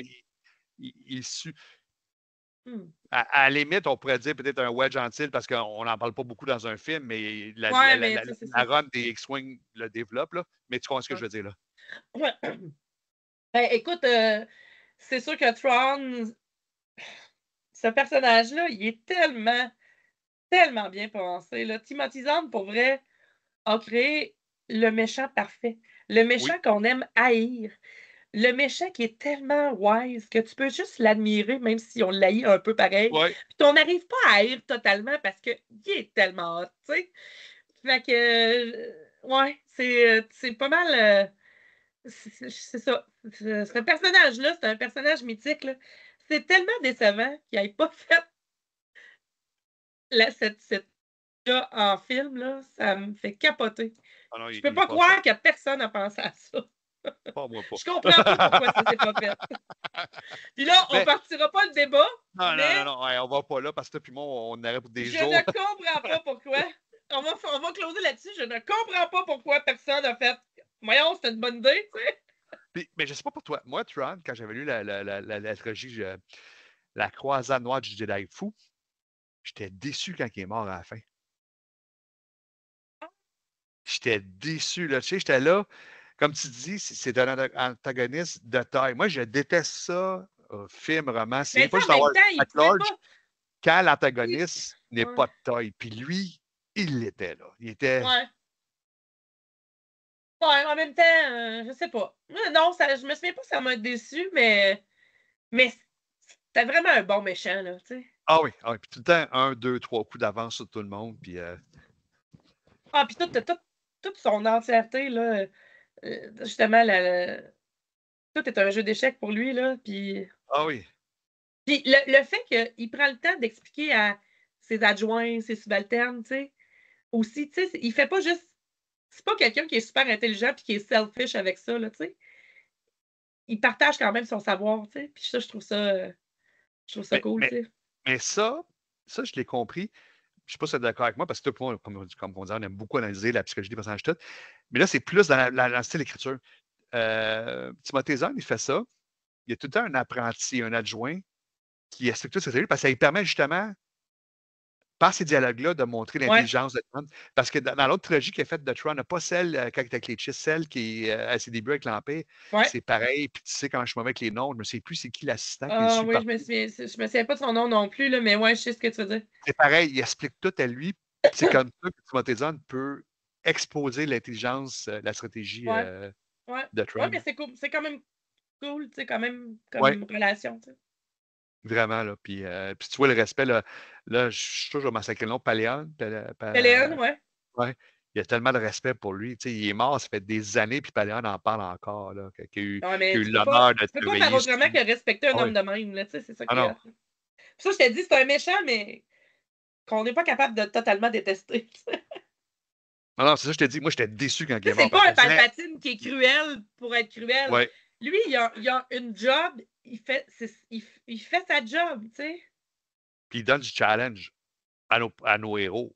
à la limite, on pourrait dire peut-être un Wedge Antilles parce qu'on n'en parle pas beaucoup dans un film, mais la run des X-Wing le développe, là. Mais tu comprends ce que je veux dire, là? Ouais. Ben, écoute, c'est sûr que Tron, ce personnage-là, il est tellement bien pensé. Là. Timothy Zahn, pour vrai, a créé le méchant parfait. Le méchant qu'on aime haïr. Le méchant qui est tellement wise que tu peux juste l'admirer, même si on l'haït un peu pareil. Ouais. Puis on n'arrive pas à haïr totalement parce qu'il est tellement hot, tu sais. Fait que, ouais, c'est pas mal... c'est ça. Ce personnage-là, c'est un personnage mythique. Là. C'est tellement décevant qu'il n'ait pas fait cette là en film. Là, ça me fait capoter. Ah non, Je peux pas croire que personne n'a pensé à ça. Pas moi pas. Je comprends pas pourquoi ça s'est pas fait. Puis là, on partira pas le débat. Non, mais non, ouais, on va pas là parce que toi puis moi, on aurait pour des jours. Je ne comprends pas pourquoi. On va closer là-dessus. Je ne comprends pas pourquoi personne a fait. Voyons, c'est une bonne idée, tu sais. Mais je sais pas pour toi. Moi, Tron, quand j'avais lu la trilogie La Croisade Noire du Jedi Fou, j'étais déçu quand il est mort à la fin. J'étais déçu, là. Tu sais, j'étais là. Comme tu dis, c'est un antagoniste de taille. Moi, je déteste ça, film, roman. C'est pas juste avoir at large quand l'antagoniste n'est pas de taille. Puis lui, il l'était, là. Il était. Ouais, en même temps, je sais pas. Non, je me souviens pas que ça m'a déçu, mais c'était vraiment un bon méchant, là, tu sais. Ah oui, puis tout le temps, 1, 2, 3 coups d'avance sur tout le monde. Puis, puis toute son entièreté, là, justement, tout est un jeu d'échecs pour lui, là, puis... Ah oui. Puis le fait qu'il prend le temps d'expliquer à ses adjoints, ses subalternes, tu sais, aussi, tu sais, il fait pas juste... C'est pas quelqu'un qui est super intelligent puis qui est selfish avec ça, là, tu sais. Il partage quand même son savoir, tu sais. Puis ça, je trouve ça cool, tu sais. Mais ça, je l'ai compris. Je ne sais pas si tu es d'accord avec moi, parce que tout le monde, comme on dit, on aime beaucoup analyser la psychologie des personnages tout. Mais là, c'est plus dans le style d'écriture. Timothée Zahn, il fait ça. Il y a tout le temps un apprenti, un adjoint qui explique tout ce que c'est parce que ça lui permet justement, par ces dialogues-là, de montrer l'intelligence de Tron. Parce que dans l'autre trilogie qui est faite de Tron, on n'a pas celle quand il est avec les Chiss, celle qui est à ses débuts avec l'Empire. C'est pareil, puis tu sais, quand je suis mauvais avec les noms, je ne sais plus c'est qui l'assistant qui est Ah dessus. oui, je me souviens pas de son nom non plus, là, mais ouais, je sais ce que tu veux dire. C'est pareil, il explique tout à lui. C'est comme ça que Timothée Zahn peut exposer l'intelligence, la stratégie de Tron. Oui, mais c'est cool. C'est quand même cool, tu sais, quand même, comme relation, tu sais. Vraiment, là. Puis tu vois le respect, là, je suis sûr que je vais massacrer le nom, Paléon. Paléon, ouais. Ouais. Il y a tellement de respect pour lui. Tu sais, il est mort, ça fait des années, puis Paléon en parle encore, là, qu'il a eu l'honneur de tu peux pas faire autrement que respecter un homme de même, là, tu sais, c'est ça qui est. Ça, je t'ai dit, c'est un méchant, mais qu'on n'est pas capable de totalement détester. Non, c'est ça, je t'ai dit. Moi, j'étais déçu quand il est mort. C'est pas un Palpatine qui est cruel pour être cruel. Ouais. Lui, il a une job, il fait sa job, tu sais. Puis il donne du challenge à nos héros.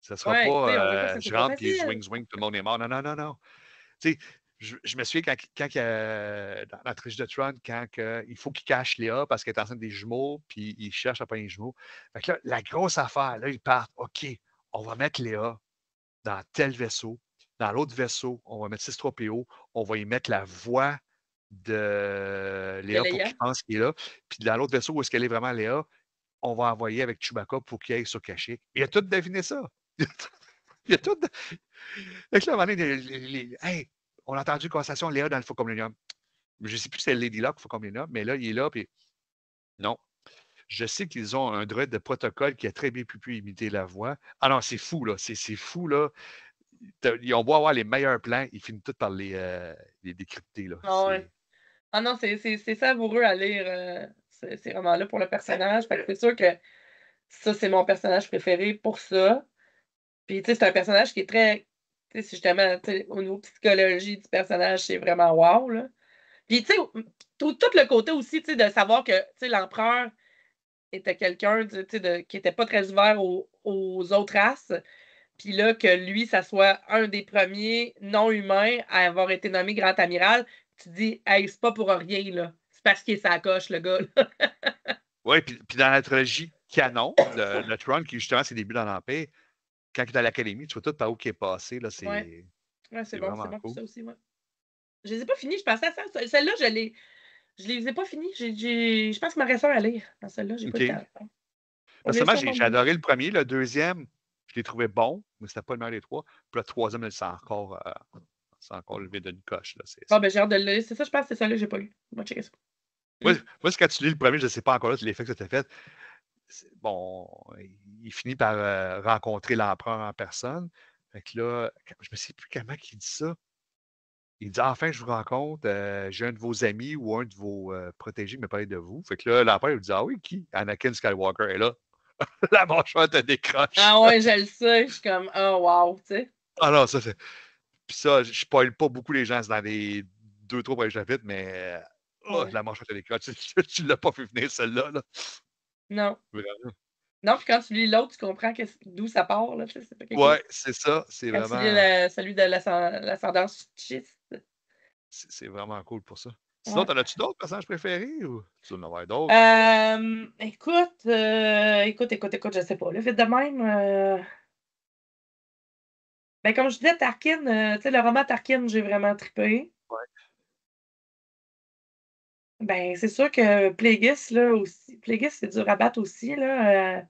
Ce ne sera pas je rentre puis zwing, tout le monde est mort. Non. Tu sais, je me souviens quand dans la triche de Tron, quand il faut qu'il cache Léa parce qu'elle est enceinte des jumeaux, puis il cherche à pas les jumeaux. Fait que là, la grosse affaire, là, ils partent. OK, on va mettre Léa dans tel vaisseau. Dans l'autre vaisseau, on va mettre 6-3PO. On va y mettre la voix de Léa pour qu'il pense qu'il est là. Puis dans l'autre vaisseau, où est-ce qu'elle est vraiment Léa, on va envoyer avec Chewbacca pour qu'il aille sur Kashyyyk. Il a tout deviné ça. Il a tout. Fait que là, à un moment donné, hey, on a entendu une conversation Léa dans le Faucon Millennium. Je ne sais plus si c'est Lady Luck ou Faucon Millennium, mais là, il est là, puis non. Je sais qu'ils ont un droïde de protocole qui a très bien pu imiter la voix. Ah non, c'est fou, là. C'est fou, là. Ils ont beau avoir les meilleurs plans, ils finissent tous par les décrypter, là. Ah ouais. Ah non, c'est savoureux à lire, ces romans-là pour le personnage. Fait que c'est sûr que ça, c'est mon personnage préféré pour ça. Puis, tu sais, c'est un personnage qui est très. Tu sais, c'est justement, tu sais, au niveau psychologie du personnage, c'est vraiment wow, là. Puis, tu sais, tout le côté aussi, tu sais, de savoir que, tu sais, l'empereur était quelqu'un, tu sais, qui était pas très ouvert aux autres races. Puis là, que lui, ça soit un des premiers non-humains à avoir été nommé grand amiral, tu te dis, hey, c'est pas pour rien, là. C'est parce qu'il est sa coche, le gars, là. Oui, puis dans la trilogie canon, le Tron, qui justement ses débuts dans l'Empire, quand il est à l'Académie, tu vois tout par où il est passé, là, Ouais, c'est ouais, c'est c'est vraiment bon pour cool. ça aussi, ouais. Je les ai pas finis, je pensais à ça. Celle-là, je les ai pas finis. Je pense qu'il m'en reste un à lire. Dans celle-là, j'ai pas eu le OK. temps. On lire Personnellement, ça au j'ai moment. adoré le premier. Le deuxième, je l'ai trouvé bon, mais c'était pas le meilleur des trois. Puis le troisième, c'est encore levé d'une coche. Là. Bon, ben, j'ai hâte de le lire. C'est ça, je pense que c'est celle-là que j'ai pas lu. On va checker ça. Moi, moi, c'est quand tu lis le premier, je ne sais pas encore là, l'effet que ça t'a fait. Bon, il finit par rencontrer l'empereur en personne. Fait que là, je me sais plus comment il dit ça. Il dit enfin, je vous rencontre, j'ai un de vos amis ou un de vos protégés qui me parlait de vous. Fait que là, l'empereur, il dit ah oui, qui? Anakin Skywalker est là. La mâchoire te décroche. Ah ouais, je le sais. Je suis comme, oh wow, tu sais. Ah non, ça, c'est. Puis ça, je spoil pas beaucoup les gens, c'est dans les 2, 3 premiers chapitres, mais oh, Ouais. la mâchoire te décroche. Tu l'as pas vu venir, celle-là. Là. Non. Vraiment. Non, puis quand tu lis l'autre, tu comprends d'où ça part, là. Tu sais, c'est pas quelque chose. Ouais, c'est ça. C'est Quand tu lis vraiment. celui de l'ascendance schiste. C'est vraiment cool pour ça. Sinon, Ouais. t'en as-tu d'autres personnages préférés ou tu en avoir d'autres? Écoute, je sais pas. Là, vite de même. Ben, comme je disais, Tarkin, tu sais, le roman Tarkin, j'ai vraiment trippé. Ouais. Ben, c'est sûr que Plagueis, là, aussi. Plagueis, c'est dur à battre aussi, là. Tu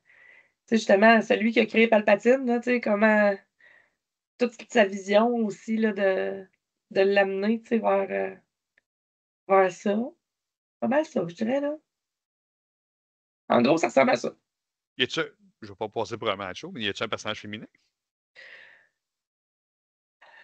sais, justement, celui qui a créé Palpatine, là, tu sais, comment. Toute sa vision aussi, là, de l'amener, tu sais, vers ça. Pas mal ça, je dirais, là. En gros, ça ressemble à ça. Y a-tu, je vais pas passer pour un macho, mais y a-tu un personnage féminin?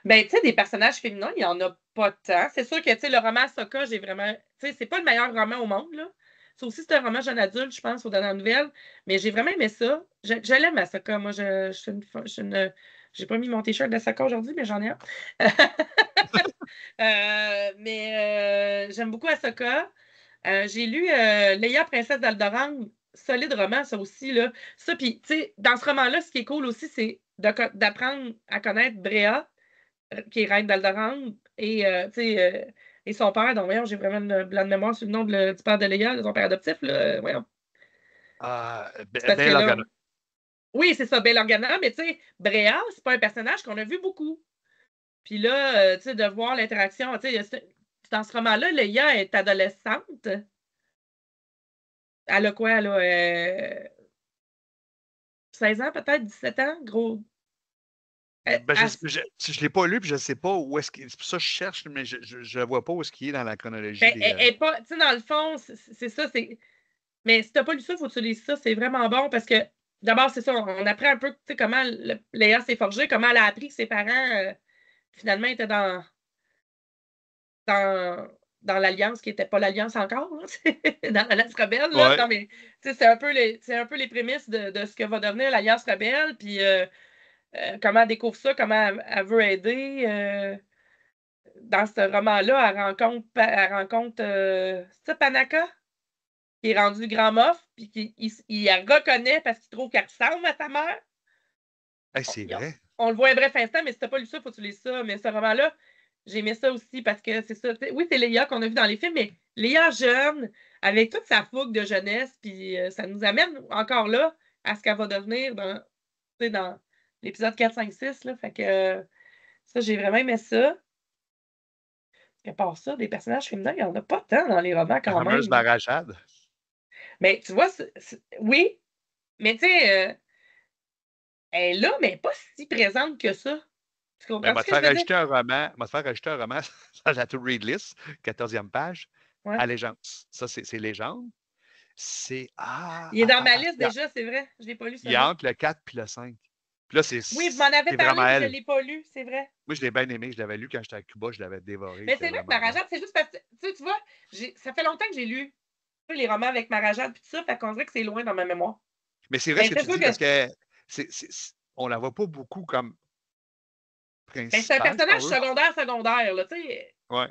Ben, tu sais, des personnages féminins, il y en a pas tant. C'est sûr que, tu sais, le roman Ahsoka, j'ai vraiment. Tu sais, c'est pas le meilleur roman au monde, là. Ça aussi, c'est un roman jeune adulte, je pense, aux dernières nouvelles. Mais j'ai vraiment aimé ça. Je l'aime, Ahsoka. Moi, j'ai pas mis mon t-shirt d'Ahsoka aujourd'hui, mais j'en ai un. Mais j'aime beaucoup Ahsoka. J'ai lu Leia, princesse d'Alderaan. Solide roman, ça aussi, là. Ça, puis, tu sais, dans ce roman-là, ce qui est cool aussi, c'est d'apprendre à connaître Brea, qui est reine d'Alderaan, et son père. Donc, voyons, j'ai vraiment le blanc de mémoire sur le nom du père de Leia, de son père adoptif, là. Voyons. Ah, C'est parce que Bail là. Organa. Oui, c'est ça, Bail Organa, mais tu sais, Brea, c'est pas un personnage qu'on a vu beaucoup. Puis là, tu sais, de voir l'interaction, tu sais, dans ce roman-là, Leia est adolescente. Elle a quoi, là? 16 ans, peut-être, 17 ans, gros. Ben, Elle- je l'ai pas lu, puis je sais pas où est-ce qu'il. C'est pour ça que je cherche, mais je ne vois pas où est-ce qu'il est dans la chronologie ben, des. elle est pas. Tu sais, dans le fond, c'est ça. Mais si t'as pas lu ça, il faut que tu lises ça. C'est vraiment bon parce que, d'abord, c'est ça. On apprend un peu, tu sais, comment Léa s'est forgée, comment elle a appris que ses parents, finalement, étaient dans, dans l'Alliance, qui n'était pas l'Alliance encore, là, dans l'Alliance rebelle. Là. Ouais. Non, mais tu sais, c'est un peu les prémices de ce que va devenir l'Alliance rebelle. Puis comment elle découvre ça, comment elle veut aider. Dans ce roman-là, elle rencontre c'est ça, Panaka, qui est rendu grand moff, puis il la reconnaît parce qu'il trouve qu'elle ressemble à sa mère. Hey, c'est vrai. On le voit un bref instant, mais si t'as pas lu ça, faut que tu lises ça. Mais ce roman-là, j'ai aimé ça aussi parce que c'est ça. Oui, c'est Léa qu'on a vu dans les films, mais Léa jeune, avec toute sa fougue de jeunesse, puis ça nous amène encore là à ce qu'elle va devenir dans l'épisode 4, 5, 6. Là. Fait que ça, j'ai vraiment aimé ça. À part ça, des personnages féminins, il n'y en a pas tant dans les romans La quand fameuse même. Marajade. Mais tu vois, oui, mais tu sais, elle est là, mais pas si présente que ça. Tu Ben, comprends m'a ce te que je faire veux dire? rajouter un roman, m'a te faire rajouter un roman sur la to-read list, 14e page, Ouais. Allégeance. Ça, c'est Légende. C'est. Ah, Il est dans attends, ma parce liste déjà, c'est vrai. Je ne l'ai pas lu, qu'il y celui-là. a entre le 4 et le 5. Puis là, Oui, vous m'en avez c'est parlé, vraiment mais je ne elle. l'ai pas lu, c'est vrai. Moi, je l'ai bien aimé. Je l'avais lu quand j'étais à Cuba. Je l'avais dévoré. Mais C'était c'est vrai que vraiment bon. Marajat, c'est juste parce que, tu vois, Ça fait longtemps que j'ai lu les romans avec Marajade puis tout ça, fait qu'on dirait que c'est loin dans ma mémoire. Mais c'est vrai ce que c'est tu sûr dis, parce que on la voit pas beaucoup comme c'est un principale, si on personnage veut. secondaire, là, tu sais. Ouais.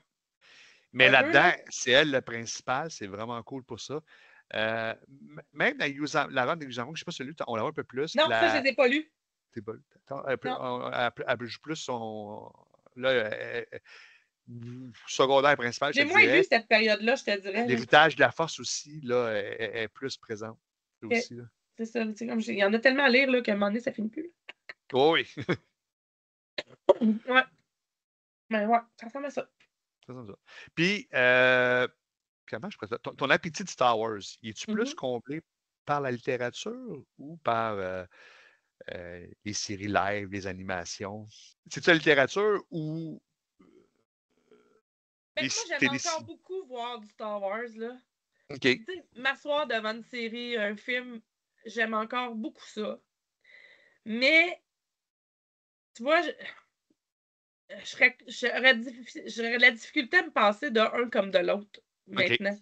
Mais Un peu, là-dedans, là. c'est elle le principal, c'est vraiment cool pour ça. Même dans la ronde des Yuuzhan Vong, je ne sais pas celui, on la voit un peu plus. Non, ça, je les ai pas lus. C'est bon. Non. Elle joue plus son. Là, secondaire principal, je J'ai te moins lu dirais. cette période-là, je te dirais. Là. L'héritage de la force aussi, là, est plus présent. Aussi, là. C'est ça. Comme il y en a tellement à lire là, qu'à un moment donné, ça finit plus. Oh oui. Ouais. Mais ouais, ça ressemble à ça. Ça. Puis, comment je pourrais dire, ton appétit de Star Wars, es-tu plus comblé par la littérature ou par les séries live, les animations? C'est-tu la littérature ou Ben, les moi, j'aime encore beaucoup voir du Star Wars. Là. OK. Tu sais, m'asseoir devant une série, un film, j'aime encore beaucoup ça. Mais, tu vois, j'aurais de la difficulté à me passer de un comme de l'autre maintenant.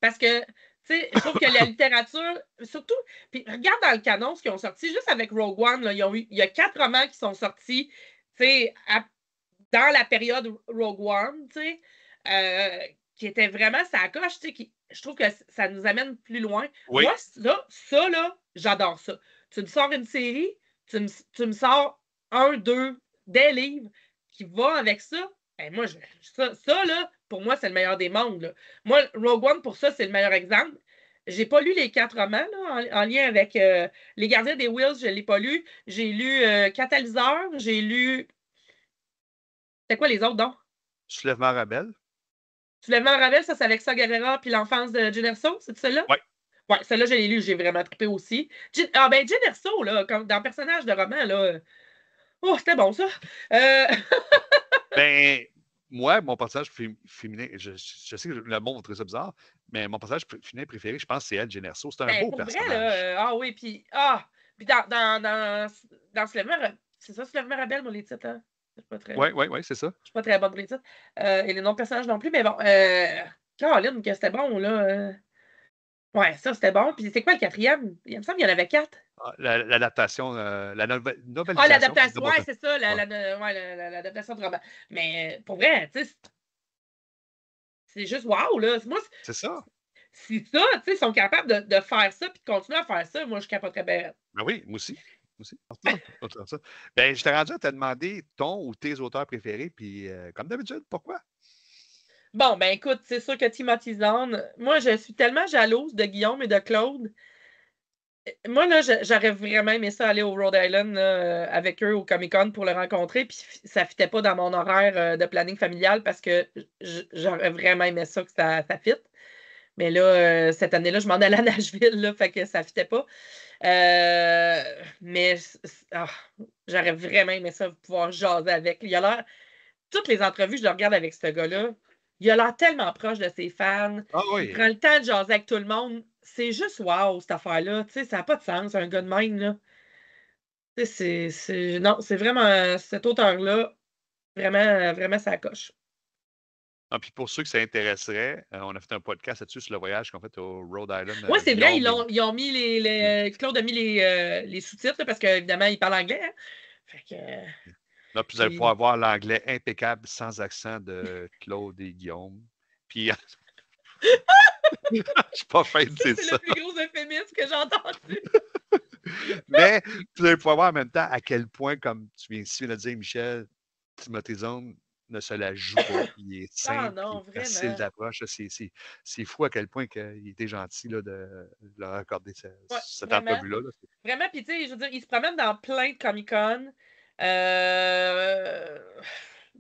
Parce que, tu sais, je trouve que la littérature, surtout, puis regarde dans le canon ce qu'ils ont sorti, juste avec Rogue One, là, il y a 4 romans qui sont sortis, tu sais, dans la période Rogue One, tu sais, qui était vraiment ça coche, tu sais, je trouve que ça nous amène plus loin. Oui. Moi, là, j'adore ça. Tu me sors une série, tu me sors 1, 2 des livres qui vont avec ça. Ben moi, ça, là, pour moi, c'est le meilleur des mondes. Là. Moi, Rogue One, pour ça, c'est le meilleur exemple. J'ai pas lu les 4 romans là, en lien avec Les Gardiens des Whills, je l'ai pas lu. J'ai lu Catalyseur, j'ai lu. C'était quoi les autres, donc? Soulèvement rebelle. Soulèvement rebelle, ça, c'est avec Saw Gerrera puis l'enfance de Jyn Erso, c'est celle-là? Oui. Ouais, celle-là, je l'ai lu, j'ai vraiment trippé aussi. Jyn Erso, là, comme dans le personnage de roman, là. Oh, c'était bon, ça. Ben, moi, mon personnage féminin, je sais que le monde va trouver ça bizarre, mais mon personnage féminin préféré, je pense, c'est elle, Jyn Erso. C'est un Ben, beau pour vrai, personnage. là, ah oui, puis dans Soulèvement rebelle, c'est ça, Soulèvement rebelle, moi, les titres, hein? Je suis pas très, Oui, c'est ça. je suis pas très bonne pour les titres. Et les noms de personnages non plus, mais bon, Caroline, que c'était bon, là. Ouais, ça, c'était bon. Puis c'est quoi le 4e? Il me semble qu'il y en avait 4. L'adaptation, la Ah, novelisation. l'adaptation, ouais, c'est ça, l'adaptation de roman. Mais pour vrai, tu sais, c'est juste wow, là. Moi, C'est ça. si ça, tu sais, ils sont capables de faire ça puis de continuer à faire ça, moi, je capoterais bien. Ben oui, moi aussi. Ben, je t'ai rendu à te demander ton ou tes auteurs préférés, puis comme d'habitude, pourquoi? Bon, ben écoute, c'est sûr que Timothy Zahn, moi, je suis tellement jalouse de Guillaume et de Claude. Moi, là, j'aurais vraiment aimé ça aller au Rhode Island là, avec eux au Comic-Con pour le rencontrer, puis ça ne fitait pas dans mon horaire de planning familial parce que j'aurais vraiment aimé ça que ça fitte. Mais là, cette année-là, je m'en allais à Nashville, là, fait que ça ne fitait pas. Mais j'aurais vraiment aimé ça pouvoir jaser avec. Il a l'air. Toutes les entrevues, je le regarde avec ce gars-là. Il a l'air tellement proche de ses fans. Ah Il oui. prend le temps de jaser avec tout le monde. C'est juste wow, cette affaire-là. Tu sais, ça n'a pas de sens, un gars de même, là. Tu sais, non, c'est vraiment cet auteur-là, vraiment, vraiment, ça coche. Ah, puis pour ceux que ça intéresserait, on a fait un podcast là-dessus sur le voyage qu'on fait au Rhode Island. Oui, c'est vrai, Guillaume ils ont mis Claude a mis les sous-titres là, parce qu'évidemment, il parle anglais. Hein? Fait que. Là, puis vous allez pouvoir voir l'anglais impeccable sans accent de Claude et Guillaume. Puis, je suis pas fin de dire C'est ça. le plus gros euphémisme que j'ai entendu. Mais vous allez pouvoir voir en même temps à quel point, comme tu viens ici de dire, Michel, Timothée Zahn ne se la joue pas. Il est simple, non, il est facile vraiment. d'approche. C'est fou à quel point il était gentil là, de leur accorder cette entrevue-là. Là. Vraiment, puis tu sais, je veux dire, il se promène dans plein de Comic-Con. Tu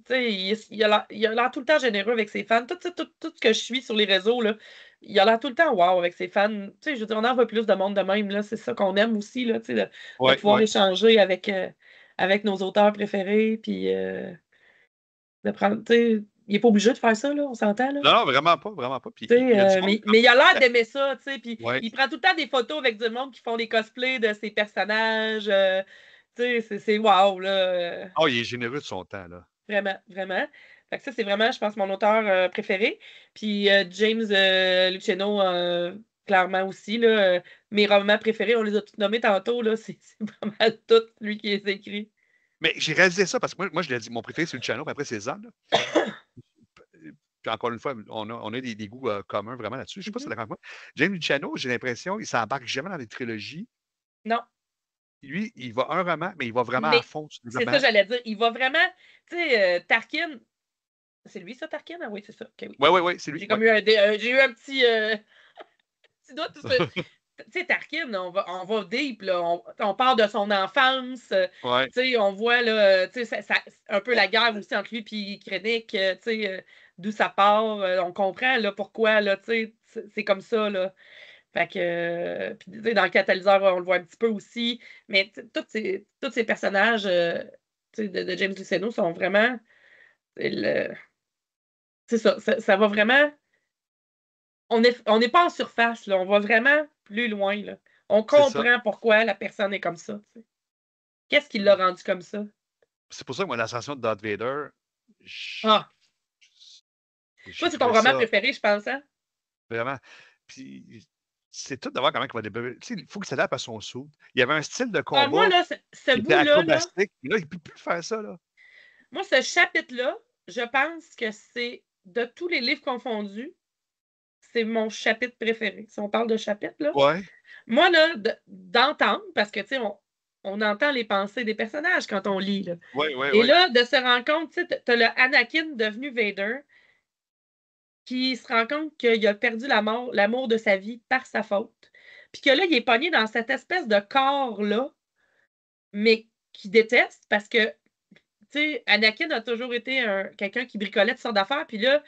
sais, il a l'air tout le temps généreux avec ses fans. Tout ce que je suis sur les réseaux, là, il a l'air tout le temps wow avec ses fans. Tu sais, je veux dire, on en veut plus de monde de même, là. C'est ça qu'on aime aussi, là, tu sais, de pouvoir échanger avec nos auteurs préférés, puis de prendre, tu sais, il n'est pas obligé de faire ça, là, on s'entend, là. Non, vraiment pas, vraiment pas. Puis, Mais il a l'air d'aimer ça, tu sais. Puis ouais. il prend tout le temps des photos avec du monde qui font des cosplays de ses personnages. Tu sais, c'est wow, là. Oh, il est généreux de son temps, là. Vraiment, vraiment. Fait que ça, c'est vraiment, je pense, mon auteur préféré. Puis James Luceno, clairement aussi. Là, mes romans préférés, on les a tous nommés tantôt. Là, c'est pas mal tout lui qui les a écrits. Mais j'ai réalisé ça parce que moi je l'ai dit, mon préféré, c'est Luciano, puis après, c'est Zan. Puis encore une fois, on a des goûts communs vraiment là-dessus. Je ne sais pas si c'est d'accord avec moi. James Luciano, j'ai l'impression qu'il ne s'embarque jamais dans des trilogies. Non. Lui, il va un roman, mais il va vraiment à Mais fond sur le c'est ça, développement. j'allais dire. Il va vraiment. Tu sais, Tarkin. C'est lui, ça, Tarkin? Ah oui, c'est ça. Okay, oui. Oui, c'est lui. J'ai comme eu un petit doute. Tu sais, Tarkin, on va deep, là. On part de son enfance. Ouais. Tu sais, on voit là, tu sais, un peu la guerre aussi entre lui et Krennic, tu sais, d'où ça part. On comprend là, pourquoi, là, tu sais, c'est comme ça, là. Fait que, puis, tu sais, dans le catalyseur, on le voit un petit peu aussi. Mais tous ces personnages tu sais, de James Luceno sont vraiment. C'est ça, ça va vraiment. On n'est pas en surface, là. On va vraiment plus loin, là. On comprend pourquoi la personne est comme ça. T'sais. Qu'est-ce qui l'a rendu comme ça? C'est pour ça que moi, l'ascension de Darth Vader, Ah! Toi, j'ai c'est ton trouvé roman ça préféré, je pense, hein? vraiment. Puis c'est tout de voir comment il va développer. Tu sais, il faut qu'il s'adapte à son saut. Il y avait un style de Ah, moi, combat là, ce qui était bout-là, là, acrobatique. Là, il ne peut plus faire ça. Là. moi, ce chapitre-là, je pense que c'est, de tous les livres confondus, c'est mon chapitre préféré. Si on parle de chapitre, là. Ouais. Moi, là, d'entendre, parce que, tu sais, on entend les pensées des personnages quand on lit, là. Oui. Et là, de se rendre compte, tu sais, t'as le Anakin devenu Vader qui se rend compte qu'il a perdu l'amour de sa vie par sa faute. Puis que là, il est pogné dans cette espèce de corps-là, mais qu'il déteste parce que, tu sais, Anakin a toujours été quelqu'un qui bricolait toutes sortes d'affaires. Puis là,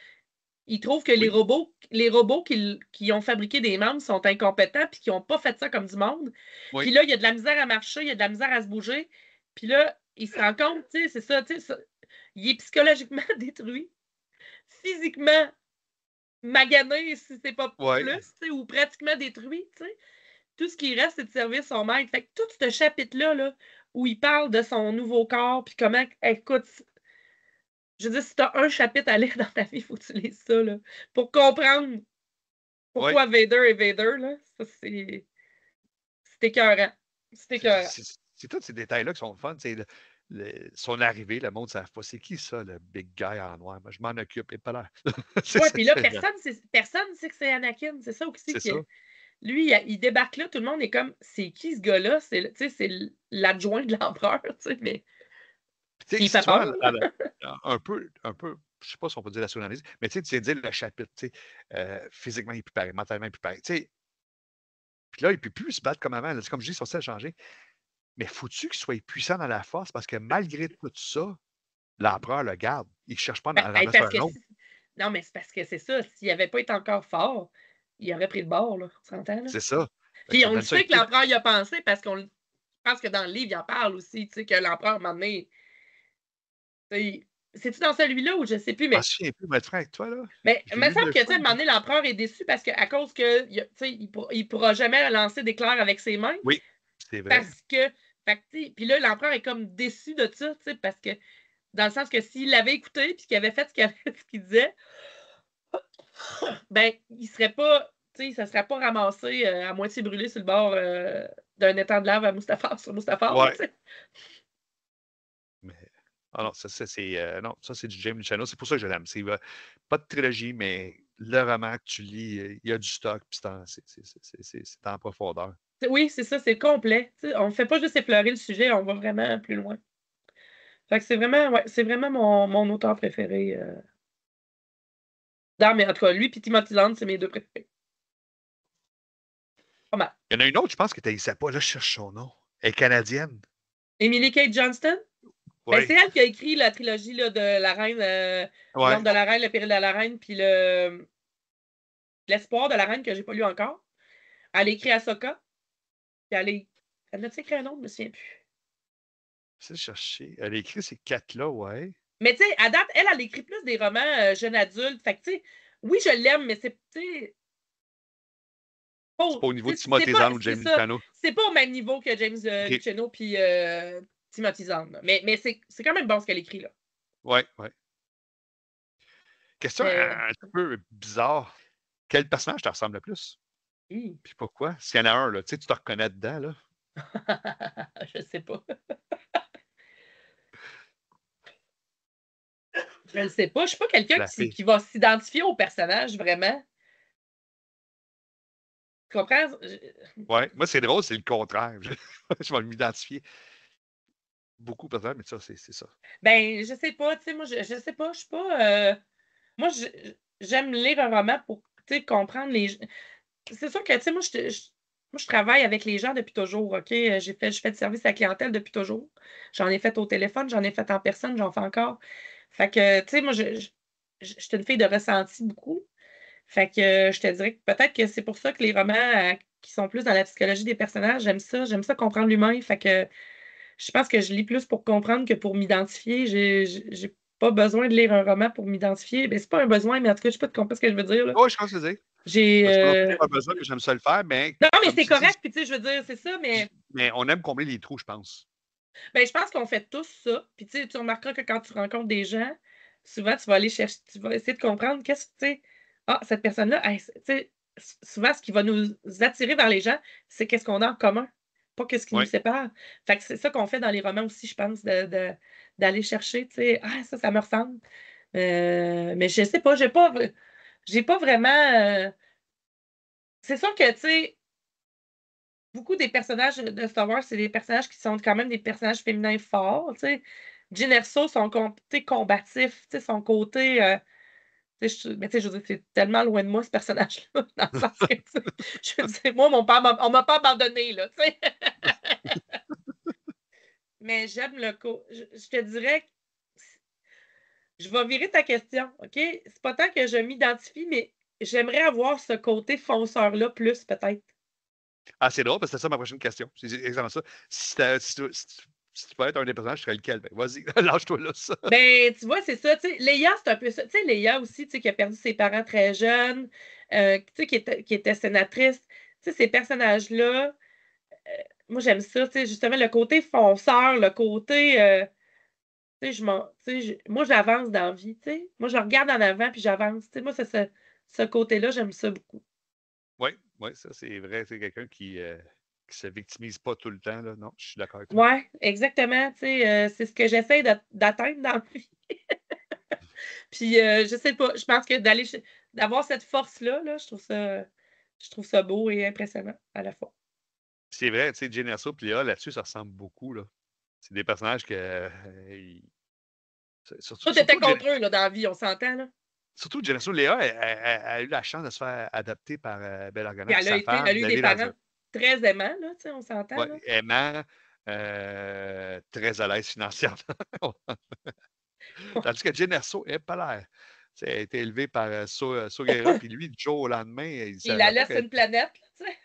il trouve que les robots qui ont fabriqué des membres sont incompétents puis qui n'ont pas fait ça comme du monde. Oui. Puis là, il y a de la misère à marcher, il y a de la misère à se bouger. Puis là, il se rend compte, tu sais, c'est ça, tu sais, il est psychologiquement détruit, physiquement magané, si c'est pas plus, ou pratiquement détruit. T'sais. Tout ce qui reste, c'est de servir son maître. Fait que tout ce chapitre-là, là, où il parle de son nouveau corps, puis comment, écoute, je veux dire, si t'as un chapitre à lire dans ta vie, il faut que tu lises ça, là, pour comprendre pourquoi Vader est Vader, là. Ça, c'est écœurant. C'est écœurant. C'est tous ces détails-là qui sont fun. Son arrivée, le monde ne savent pas. C'est qui ça, le big guy en noir? Moi, je m'en occupe. Et pas là. Ouais, puis là, personne ne sait que c'est Anakin. C'est ça aussi. C'est ça. Lui, il débarque là, tout le monde est comme, c'est qui ce gars-là? C'est l'adjoint de l'empereur, tu sais, mais il fait peur. Un peu, je ne sais pas si on peut dire la suranalyse, mais tu sais, dire le chapitre, physiquement, il est plus pareil, mentalement, il est plus pareil. Puis là, il ne peut plus se battre comme avant. Là, comme je dis, son style a changé. Mais faut-tu qu'il soit puissant dans la force? Parce que malgré tout ça, l'empereur le garde. Il ne cherche pas à en remettre un autre. Non, mais c'est parce que c'est ça. S'il n'avait pas été encore fort, il aurait pris le bord, là. Tu s'entends, là? C'est ça. Puis on le sait que l'empereur y a pensé parce qu'on pense que dans le livre, il en parle aussi, tu sais, que l'empereur, à un moment donné, c'est-tu dans celui-là ou je ne sais plus, mais. Je ne sais plus, être franc avec toi, là. Mais il me semble que, tu sais, à un moment donné, l'empereur est déçu parce qu'à cause que, tu sais, il ne pourra jamais lancer d'éclair avec ses mains. Oui, c'est vrai. Parce que, puis là, l'empereur est comme déçu de ça, tu sais, parce que, dans le sens que s'il l'avait écouté puis qu'il avait fait ce qu'il disait, ben, il serait pas, tu sais, ça serait pas ramassé à moitié brûlé sur le bord d'un étang de lave à Mustafar, sur Mustafar, Ouais. tu sais. Mais, non, ça, c'est du James Luceno. C'est pour ça que je l'aime. C'est pas de trilogie, mais le roman que tu lis, il y a du stock, puis c'est en profondeur. Oui, c'est ça, c'est complet. T'sais, on ne fait pas juste effleurer le sujet, on va vraiment plus loin. Fait que c'est vraiment mon auteur préféré. Mais en tout cas, lui et Timothy Zahn, c'est mes deux préférés. Pas mal. Il y en a une autre, je pense que tu ne pas. Là, je cherche son nom. Elle est canadienne. Emily Kate Johnston? Oui. Ben, c'est elle qui a écrit la trilogie là, de la reine, L'ombre de la reine, le péril de la reine, puis l'espoir de la reine que j'ai pas lu encore. Elle a écrit Ahsoka. Puis elle a-t-il écrit un autre? Je me souviens plus. C'est chercher. Elle a écrit ces quatre-là, ouais. Mais tu sais, à date, elle a écrit plus des romans jeunes adultes. Fait que tu sais, oui, je l'aime, mais c'est, c'est pas au niveau de Timothy Zahn ou James Luceno. C'est pas au même niveau que James Luceno puis Timothy Zahn. Mais c'est quand même bon ce qu'elle écrit, là. Oui. Question un peu bizarre. Quel personnage te ressemble le plus? Puis pourquoi? S'il y en a un, là, tu te reconnais dedans, là. Je sais pas. Je ne sais pas. Je suis pas quelqu'un qui va s'identifier au personnage, vraiment. Tu comprends? Ouais, moi, c'est drôle, c'est le contraire. Je vais m'identifier beaucoup, peut-être, mais ça, c'est ça. Ben, je sais pas, tu sais, moi, je sais pas, je suis pas... Moi, j'aime lire un roman pour, tu sais, comprendre les... C'est sûr que, tu sais, moi, je travaille avec les gens depuis toujours, OK? Je fais du service à la clientèle depuis toujours. J'en ai fait au téléphone, j'en ai fait en personne, j'en fais encore. Fait que, tu sais, moi, je suis une fille de ressenti beaucoup. Fait que je te dirais que peut-être que c'est pour ça que les romans qui sont plus dans la psychologie des personnages, j'aime ça comprendre l'humain. Fait que je pense que je lis plus pour comprendre que pour m'identifier. J'ai pas besoin de lire un roman pour m'identifier. Ben, c'est pas un besoin, mais en tout cas, je sais pas de comprendre ce que je veux dire. Là. Oui, je pense que c'est. J'ai. Parce que moi, j'ai pas besoin que j'aime ça le faire, mais. Non, mais c'est correct, puis tu sais, je veux dire, c'est ça, mais. Mais on aime combler les trous, je pense. Ben, je pense qu'on fait tous ça. Puis tu sais, tu remarqueras que quand tu rencontres des gens, souvent, tu vas aller chercher, tu vas essayer de comprendre qu'est-ce que, tu sais, cette personne-là, tu sais, souvent, ce qui va nous attirer vers les gens, c'est qu'est-ce qu'on a en commun, pas qu'est-ce qui nous sépare. Fait que c'est ça qu'on fait dans les romans aussi, je pense, d'aller chercher, tu sais, ça me ressemble. Mais je sais pas, j'ai pas vraiment. C'est sûr que, tu sais, beaucoup des personnages de Star Wars, c'est des personnages qui sont quand même des personnages féminins forts, tu sais. Jyn Erso, son côté combatif, tu sais, son côté... mais tu sais, je veux dire, c'est tellement loin de moi, ce personnage-là, dans le sens que, je veux dire, moi, mon père, on m'a pas abandonné, là, tu sais. Mais j'aime le... Je te dirais... Je vais virer ta question, OK? C'est pas tant que je m'identifie, mais j'aimerais avoir ce côté fonceur-là plus, peut-être. Ah, c'est drôle, parce que c'est ça ma prochaine question. C'est exactement ça. Si tu peux être un des personnages, je serais lequel? Ben, vas-y, lâche-toi là, ça. Ben, tu vois, c'est ça. Tu sais, Leia, c'est un peu ça. Tu sais, Leia aussi, tu sais, qui a perdu ses parents très jeunes, tu sais, qui était sénatrice. Tu sais, ces personnages-là, moi, j'aime ça. Tu sais, justement, le côté fonceur, le côté. Tu sais, moi, j'avance dans la vie. Tu sais. Moi, je regarde en avant puis j'avance. Tu sais, moi, c'est ce côté-là, j'aime ça beaucoup. Oui, ça, c'est vrai. C'est quelqu'un qui se victimise pas tout le temps. Là. Non, je suis d'accord avec toi. Oui, exactement. Tu sais, c'est ce que j'essaie d'atteindre dans la vie. Puis, je sais pas, je pense que d'avoir cette force-là, là, je trouve ça beau et impressionnant à la fois. C'est vrai, tu sais, Jyn Erso et Léa, là-dessus, ça ressemble beaucoup. Là. C'est des personnages que. Toi, t'étais contre eux, là, dans la vie, on s'entend, là. Surtout, Jyn Erso, Léa, elle a eu la chance de se faire adopter par Bella Puis Organa, sa femme, elle a eu des d'aller parents très aimants, là, tu sais, on s'entend, là. aimant, très à l'aise financièrement. Tandis que Jyn Erso n'est pas l'air. Elle a été élevée par Soguera, puis lui, du jour au lendemain, il Il savait la pas laisse une planète, tu sais.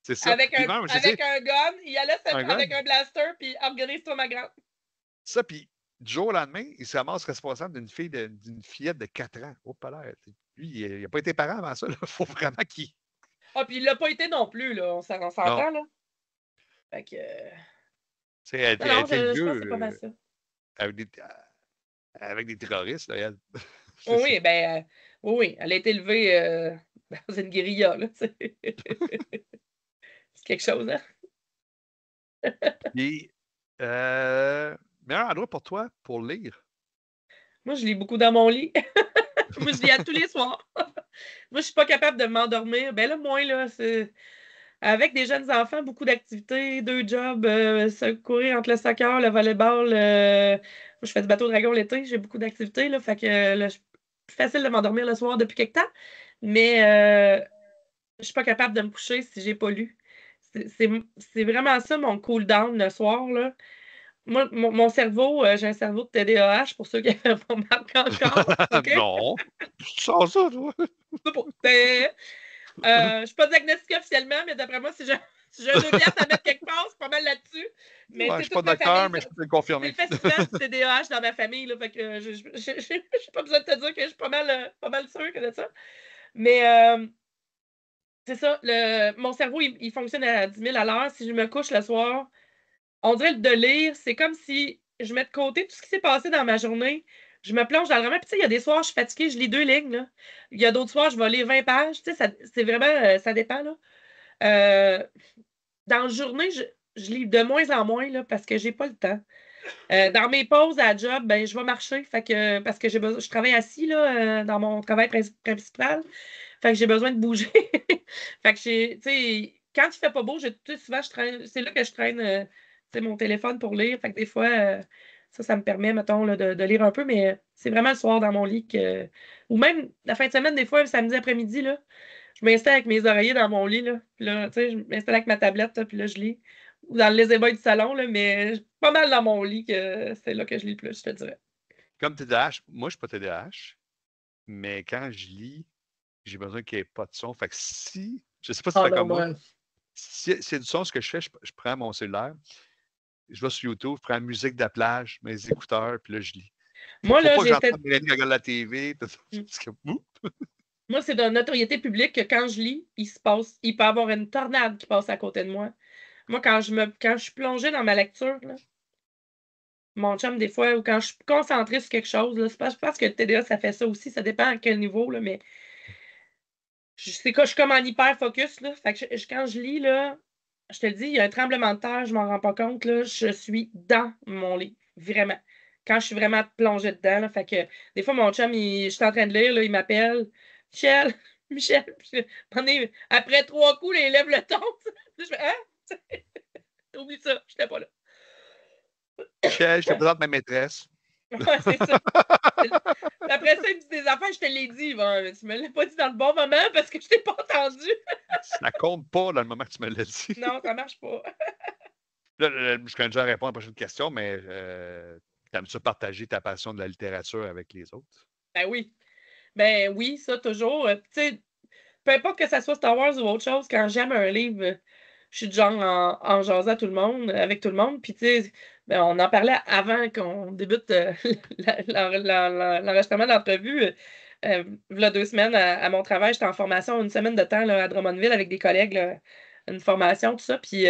C'est ça. Avec Puis un, même, avec un gun, il la laisse avec gun. un blaster, puis organise-toi ma grande. Ça, puis du jour au lendemain, il se ramasse responsable d'une fillette de 4 ans. Oh, pas l'air. Lui, il n'a pas été parent avant ça. Il faut vraiment qu'il. Ah, puis il l'a pas été non plus, là. On s'entend, là. Fait que. Elle Non, était je pense que c'est pas mal élevée ça. avec des terroristes, là, elle. Oui, ben, oui, elle a été élevée dans une guérilla, là, tu sais. C'est quelque chose, hein? Puis, meilleur endroit pour toi pour lire? Moi, je lis beaucoup dans mon lit. Moi, je lis à tous les soirs. Moi, je suis pas capable de m'endormir. Ben là, moins, là, c'est... Avec des jeunes enfants, beaucoup d'activités, 2 jobs, se courir entre le soccer, le volleyball. Moi, je fais du bateau dragon l'été, j'ai beaucoup d'activités, là, fait que là, c'est plus facile de m'endormir le soir depuis quelque temps. Mais je suis pas capable de me coucher si j'ai pas lu. C'est vraiment ça mon cool down le soir, là. Moi, mon cerveau, j'ai un cerveau de TDAH pour ceux qui n'avaient pas remarqué encore. OK? Non. Tu sens ça, toi? Je suis pas diagnostiquée officiellement, mais d'après moi, si j'ai un pièces à mettre quelque part, c'est pas mal là-dessus. Mais Ouais, je c'est suis pas toute ma docteur, famille. mais je peux le C'est confirmer. le festival du TDAH dans ma famille. Là, fait que j'ai pas besoin de te dire que je suis pas mal sûre que de ça. Mais c'est ça. Mon cerveau, il fonctionne à 10 000 à l'heure. Si je me couche le soir, on dirait de lire, c'est comme si je mets de côté tout ce qui s'est passé dans ma journée je me plonge dans le roman. Puis, tu sais, il y a des soirs, je suis fatiguée, je lis 2 lignes, là. Il y a d'autres soirs, je vais lire 20 pages. Tu sais, c'est vraiment, ça dépend, là. Dans la journée, je lis de moins en moins, là, parce que j'ai pas le temps. Dans mes pauses à job, ben, je vais marcher. Fait que, parce que je travaille assis, là, dans mon travail principal. Fait que j'ai besoin de bouger. Fait que tu sais, quand il fait pas beau, souvent, c'est là que je traîne, tu sais, mon téléphone pour lire. Fait que des fois, ça me permet, mettons, là, de lire un peu, mais c'est vraiment le soir dans mon lit ou même la fin de semaine, des fois, le samedi après-midi, là, je m'installe avec mes oreillers dans mon lit, là. Puis là, tu sais, je m'installe avec ma tablette, là, puis là, je lis. Ou dans le lazy-boy du salon, là, mais pas mal dans mon lit que c'est là que je lis le plus, je te dirais. Comme TDAH, moi, je suis pas TDAH, mais quand je lis, j'ai besoin qu'il n'y ait pas de son. Fait que si, je sais pas si tu Ah fais non, comme moi, moi. si c'est du son, ce que je fais, je prends mon cellulaire, je vais sur YouTube, je prends la musique de la plage, mes écouteurs, puis là, je lis. Moi, Faut là, pas que j'entende Mélanie qui regarde la TV. Tout ça. Parce que, Moi, c'est de notoriété publique que quand je lis, il peut y avoir une tornade qui passe à côté de moi. Moi, quand je suis plongée dans ma lecture, là, mon chum, des fois, ou quand je suis concentrée sur quelque chose, là, je pense que le TDA, ça fait ça aussi. Ça dépend à quel niveau, là, mais je suis comme en hyper focus, là. Fait que quand je lis, là, je te le dis, il y a un tremblement de terre, je m'en rends pas compte, là. Je suis dans mon lit. Vraiment. Quand je suis vraiment plongée dedans, là. Fait que des fois, mon chum, je suis en train de lire, là, il m'appelle. Michel, Michel. Puis, après 3 coups, là, il lève le ton. Je fais, hein? Oublie ça, j'étais pas là. Michel, je te présente ma maîtresse. Ouais, c'est ça. Après ça, il me dit des affaires, je te l'ai dit. Bon, tu me l'as pas dit dans le bon moment parce que je t'ai pas entendu. Ça compte pas dans le moment que tu me l'as dit. Non, ça marche pas. Là, je connais déjà la réponse à la prochaine question, mais tu aimes ça partager ta passion de la littérature avec les autres? Ben oui. Ben oui, ça, toujours. Tu sais, peu importe que ça soit Star Wars ou autre chose, quand j'aime un livre, je suis du genre en jaser à tout le monde, avec tout le monde. Puis, tu sais, ben, on en parlait avant qu'on débute l'enregistrement de l'entrevue. V'là 2 semaines à mon travail, j'étais en formation 1 semaine de temps là, à Drummondville avec des collègues, là, une formation, tout ça. Puis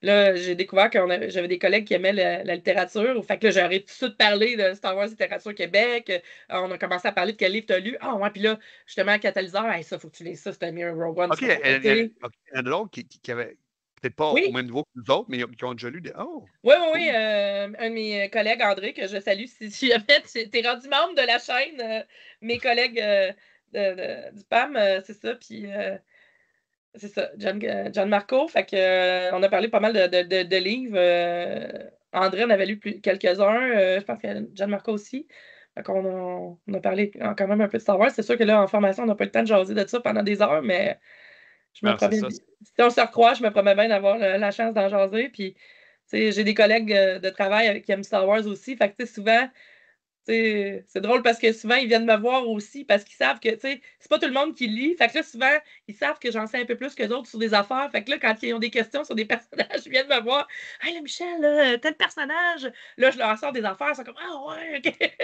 là, j'ai découvert que j'avais des collègues qui aimaient la littérature. Fait que là, j'aurais tout de suite parlé de Star Wars Littérature Québec. On a commencé à parler de quel livre tu as lu. Ah, ouais, puis là, justement, Catalyseur, hey, ça, faut que tu lises ça, c'était mieux un Rogue One, OK, tu il vas y, capoter. en a d'autres qui avaient peut-être pas au Oui, même niveau que nous autres, mais qui ont déjà lu des. Oh, oui, oui, oui. cool. Un de mes collègues, André, que je salue, si jamais tu es rendu membre de la chaîne, mes collègues du PAM, c'est ça. Puis c'est ça, John Marco. Fait que, on a parlé pas mal de livres. André en avait lu quelques-uns. Je pense que John Marco aussi. Fait qu'on on a parlé quand même un peu de Star Wars. C'est sûr que là, en formation, on n'a pas le temps de jaser de ça pendant des heures, mais je me Non, c'est promets. ça. Si on se recroise, je me promets bien d'avoir la chance d'en jaser. Puis, tu sais, j'ai des collègues de travail qui aiment Star Wars aussi. Fait que, tu sais, souvent, c'est drôle parce que souvent, ils viennent me voir aussi parce qu'ils savent que, tu sais, c'est pas tout le monde qui lit. Fait que là, souvent, ils savent que j'en sais un peu plus que d'autres sur des affaires. Fait que là, quand ils ont des questions sur des personnages, ils viennent me voir. Hey, là, Michel, là, tel personnage. Là, je leur sors des affaires. Ils sont comme, ah ouais, OK.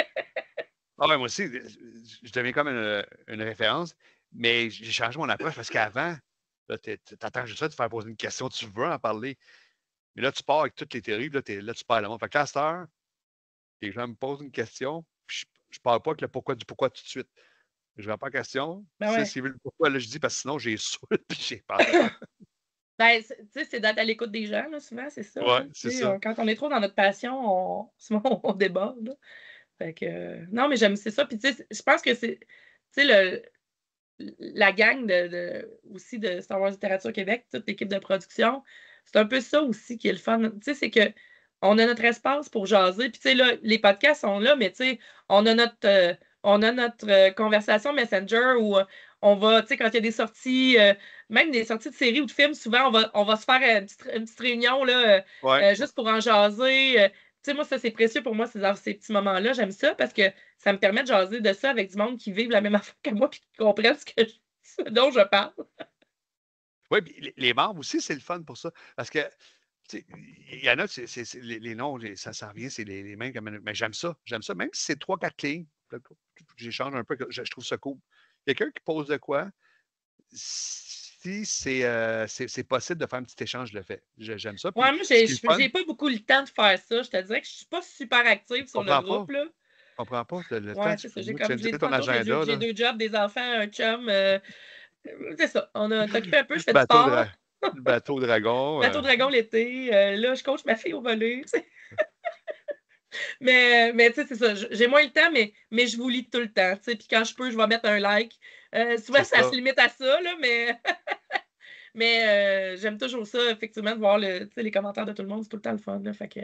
Ah ouais, moi aussi, je deviens comme une référence, mais j'ai changé mon approche parce qu'avant, tu attends juste ça de te faire poser une question, tu veux en parler. Mais là, tu pars avec toutes les théories, puis là, tu perds le monde. Fait que là, à cette heure, les gens me posent une question, puis je parle pas avec le pourquoi du pourquoi tout de suite. Je réponds pas à la question. Ben Si ouais. c'est le pourquoi, là, je dis parce que sinon, j'ai saoul, puis j'ai peur. Ben, tu sais, c'est d'être à l'écoute des gens, là, souvent, c'est ça. Ouais, Hein. c'est Tu sais, ça. quand on est trop dans notre passion, souvent, on déborde. Là. Fait que, non, mais c'est ça. Puis, tu sais, je pense que c'est, tu sais, la gang aussi de Star Wars Littérature Québec, toute l'équipe de production, c'est un peu ça aussi qui est le fun. Tu sais, c'est que on a notre espace pour jaser. Puis, tu sais, là, les podcasts sont là, mais tu sais, on a notre conversation Messenger où on va, tu sais, quand il y a des sorties, même des sorties de séries ou de films, souvent, on va se faire une petite réunion, là, Ouais. juste pour en jaser. Tu sais, moi, ça, c'est précieux pour moi, ces petits moments-là. J'aime ça parce que ça me permet de jaser de ça avec du monde qui vivent la même affaire que moi et qui comprennent ce dont je parle. Oui, puis les membres aussi, c'est le fun pour ça. Parce que, tu sais, il y en a, les noms, ça revient, c'est les mêmes. Mais j'aime ça. J'aime ça. Même si c'est 3-4 lignes, j'échange un peu, je trouve ça cool. Quelqu'un qui pose de quoi, si c'est possible de faire un petit échange, je le fais. J'aime ça. Puis, Ouais, moi, ce qui est le fun, j'ai pas beaucoup le temps de faire ça. Je te dirais que je suis pas super active je sur le comprends pas. groupe, là. comprends pas. Le temps, Ouais, tu c'est ça. peux J'ai moi, tu comme viens de je l'ai dire dit ton tantôt, agenda, j'ai là. 2 jobs, des enfants, un chum. C'est ça. On a t'occupé un peu, je fais du Bateau sport. dra le bateau dragon. Bateau dragon l'été. Là, je coach ma fille au volley. Mais tu sais, c'est ça. J'ai moins le temps, mais je vous lis tout le temps. Puis quand je peux, je vais mettre un like. Souvent, C'est ça ça. se limite à ça, là, mais j'aime toujours ça, effectivement, de voir les commentaires de tout le monde. C'est tout le temps le fun. Là, fait que,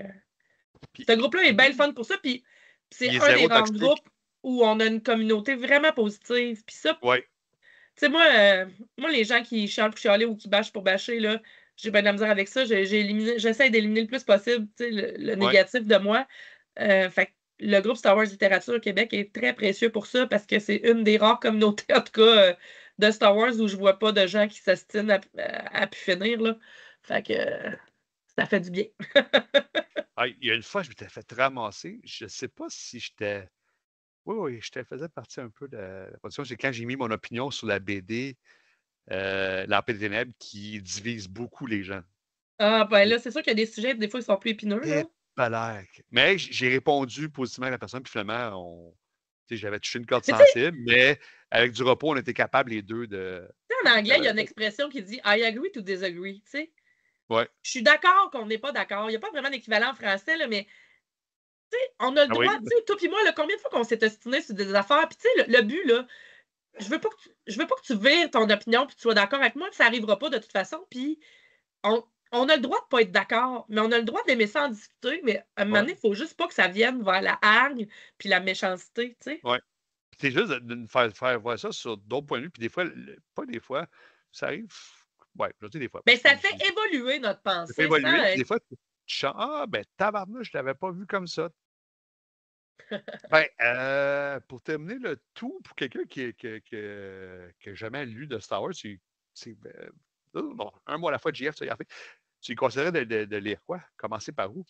Puis, ce groupe-là est bien le fun pour ça. Puis c'est il est un des zéro rares toxique. groupes où on a une communauté vraiment positive. Puis ça, Oui. tu sais, moi, les gens qui chialent pour chialer ou qui bâchent pour bâcher, là, j'ai bien de la misère avec ça. J'essaie d'éliminer le plus possible le Ouais. négatif de moi. Fait que le groupe Star Wars Littérature Québec est très précieux pour ça parce que c'est une des rares communautés, en tout cas, de Star Wars où je vois pas de gens qui s'astinent à pu finir. Là. Fait que ça fait du bien. Ah, il y a une fois, je m'étais fait ramasser. Je ne sais pas si j'étais. Oui, oui, je te faisais partie un peu de la production. C'est quand j'ai mis mon opinion sur la BD L'Empire des Ténèbres qui divise beaucoup les gens. Ah, ben là, c'est sûr qu'il y a des sujets, des fois, ils sont plus épineux. Et Là. palais. Mais j'ai répondu positivement à la personne, puis finalement, j'avais touché une corde Mais tu sais, sensible, mais avec du repos, on était capables les deux de. en anglais, il y a une expression qui dit I agree to disagree. Tu sais. Ouais. Je suis d'accord qu'on n'est pas d'accord. Il n'y a pas vraiment d'équivalent en français, là, mais on a le Ah oui? droit, tu sais, toi puis moi, là, combien de fois qu'on s'est ostiné sur des affaires, puis tu sais, le but, là, je veux pas que tu vires ton opinion puis tu sois d'accord avec moi, ça n'arrivera pas de toute façon. Puis on a le droit de pas être d'accord, mais on a le droit d'aimer ça en discuter, mais à un moment Ouais. donné, il faut juste pas que ça vienne vers la hargne puis la méchanceté, tu sais. Ouais. C'est juste de nous faire voir ça sur d'autres points de vue, puis des fois, pas des fois, ça arrive. Ouais, je dis des fois, Mais parce que ça fait évoluer notre ça fait pensée sans évoluer, puis des être... fois, tu chantes, ah, ben, tabarnouche, je l'avais pas vu comme ça. Ben, pour terminer le tout, pour quelqu'un qui a jamais lu de Star Wars, bon, un mois à la fois, JF, ça y a fait. Tu conseillerais de lire quoi? Commencer par où?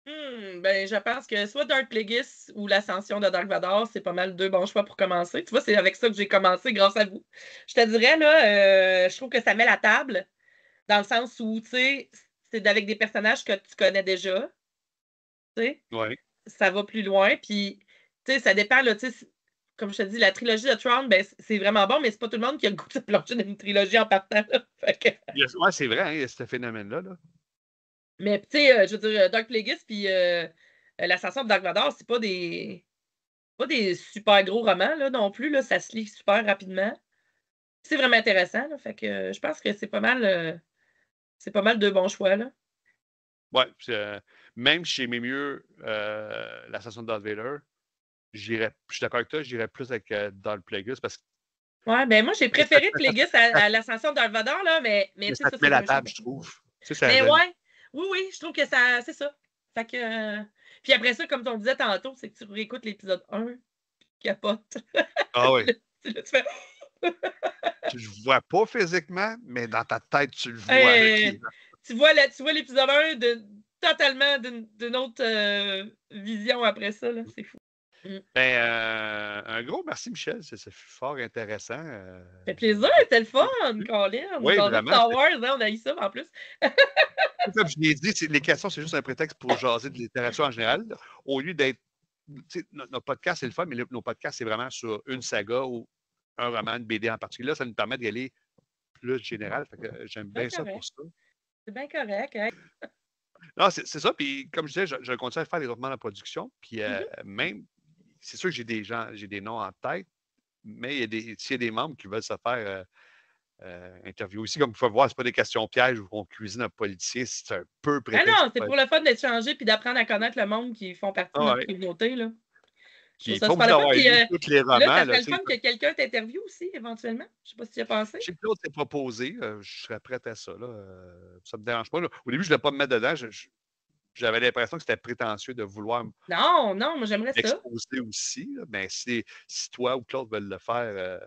Ben, je pense que soit Dark Plagueis ou l'Ascension de Dark Vador, c'est pas mal deux bons choix pour commencer. Tu vois, c'est avec ça que j'ai commencé grâce à vous. Je te dirais, là, je trouve que ça met la table dans le sens où, tu sais, c'est avec des personnages que tu connais déjà, tu sais. Oui. Ça va plus loin. Puis, tu sais, ça dépend, là, tu sais, comme je te dis, la trilogie de Tron, ben, c'est vraiment bon, mais c'est pas tout le monde qui a le goût de se plonger dans une trilogie en partant. Là. Fait que... Ouais, c'est vrai, hein, il y a ce phénomène-là. Là. Mais, tu sais, je veux dire, Dark Plagueis puis l'Ascension de Dark Vador, c'est pas des super gros romans, là, non plus. Là, ça se lit super rapidement. C'est vraiment intéressant. Là, fait que je pense que c'est pas mal de bons choix. Là. Ouais, même chez mes mieux, l'Assassin de Darth Vader, je suis d'accord avec toi, j'irais plus avec Darth Plagueis parce que Ouais, ben moi, j'ai préféré Plagueis à l'Ascension de Dark Vador, là, mais tu sais, ça te ça, met c'est la un choix. table, je trouve. Tu sais, ça Mais donne. ouais, oui, je trouve que ça, c'est ça. Fait que, puis après ça, comme on disait tantôt, c'est que tu réécoutes l'épisode 1, tu capotes. Ah Puis oui. là, tu fais, Tu le vois pas physiquement, mais dans ta tête, tu le vois. Là, hey, tu vois l'épisode 1 totalement d'une autre vision après ça, là. C'est fou. Ben, un gros merci, Michel. Ça fut fort intéressant. Ça fait plaisir, c'était le fun, Colin. Oui, Dans de vraiment. Star Wars, hein, on a eu ça en plus. Comme je l'ai dit, les questions, c'est juste un prétexte pour jaser de littérature en général. Là. Au lieu d'être. Notre podcast, c'est le fun, mais nos podcasts, c'est vraiment sur une saga ou un roman, une BD en particulier. Là, ça nous permet d'y aller plus général. Fait que j'aime C'est bien ça pour correct. ça. C'est bien correct. Hein? Non, c'est ça. Puis, comme je disais, je continue à faire des romans de production. Puis, Mhm. même, c'est sûr que j'ai des noms en tête, mais s'il y a des membres qui veulent se faire interviewer aussi, comme vous pouvez voir, ce pas des questions pièges où on cuisine un politicien, c'est un peu Ah prétexte non, c'est pour pour le fun d'échanger puis d'apprendre à connaître le monde qui font partie de Ah notre ouais. communauté, là. Je trouve Puis, ça pas super obligé le fun. d'avoir Puis lu tous les là, romans. ça Là, serait le fun que quelqu'un t'interviewe aussi, éventuellement. Je sais pas si tu y as pensé. je sais que Claude s'est proposé. Je serais prêt à ça. Là, ça ne me dérange pas. Là. Au début, je ne voulais pas me mettre dedans. J'avais l'impression que c'était prétentieux de vouloir Non, moi j'aimerais ça. m'exposer aussi. Là. Mais si toi ou Claude veulent le faire,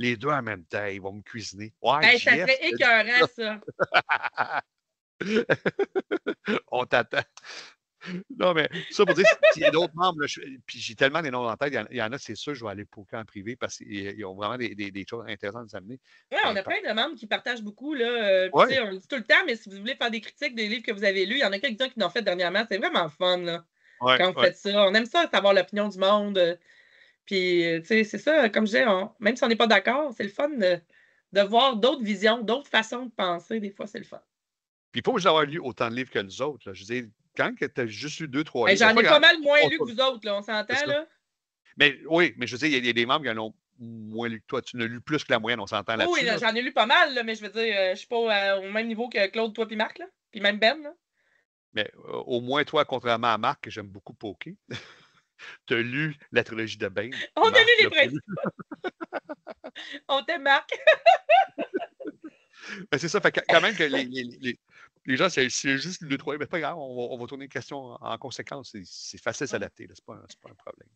les deux en même temps, ils vont me cuisiner. Ouais, Hey, ça JF, serait écœurant, ça. on t'attend. Non, mais ça pour dire, s'il y a d'autres membres, là, puis j'ai tellement des noms en tête, il y en a, c'est sûr, je vais aller poker en privé parce qu'ils ont vraiment des choses intéressantes à nous amener. Ouais, on Mais a plein de membres qui partagent beaucoup, là. Tu ouais, sais, on le dit tout le temps, mais si vous voulez faire des critiques des livres que vous avez lus, il y en a quelques-uns qui l'ont fait dernièrement. C'est vraiment fun, là. quand vous faites ça. On aime ça, savoir l'opinion du monde. Puis, tu sais, c'est ça, comme je disais, même si on n'est pas d'accord, c'est le fun de voir d'autres visions, d'autres façons de penser. Des fois, c'est le fun. Puis, il faut avoir lu autant de livres que nous autres. Là. Je veux dire, quand tu as juste lu 2-3 livres, J'en ai pas mal moins Oh, lu que vous autres, là, on s'entend, là. Mais oui, mais je veux dire, il y a des membres qui en ont moins lu que toi. Tu en as lu plus que la moyenne, on s'entend là-dessus. Oui, là, j'en ai lu pas mal, là, mais je veux dire, je suis pas au même niveau que Claude, toi puis Marc, là. Puis même Ben, là. Mais au moins, toi, contrairement à Marc, que j'aime beaucoup poker, tu as lu la trilogie de Bane. On a lu les principaux. On t'aime, Marc. Ben, c'est ça, fait quand même que les gens, c'est juste 2-3, mais pas grave, on va tourner une question en conséquence. C'est facile de s'adapter, c'est pas un problème.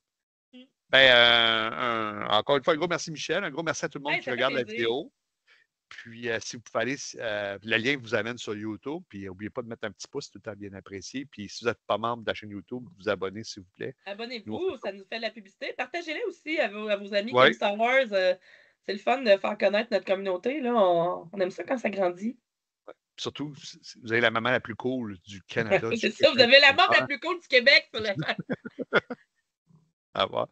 Ben, encore une fois, un gros merci, Michel. Un gros merci à tout le monde qui regarde la vidéo. Puis, si vous pouvez aller, le lien vous amène sur YouTube. Puis, n'oubliez pas de mettre un petit pouce, tout le temps bien apprécié. Puis, si vous n'êtes pas membre de la chaîne YouTube, vous abonnez, s'il vous plaît. Abonnez-vous, ça nous fait de la publicité. Partagez-les aussi à vos amis qui aiment Star Wars. C'est le fun de faire connaître notre communauté. Là. On aime ça quand ça grandit. Surtout, vous avez la maman la plus cool du Canada. C'est ça, vous avez la maman la plus cool du Québec. Sur le... À voir.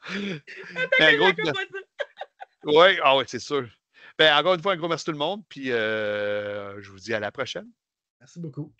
Oui, c'est sûr. Ben, encore une fois, un gros merci tout le monde. Puis, je vous dis à la prochaine. Merci beaucoup.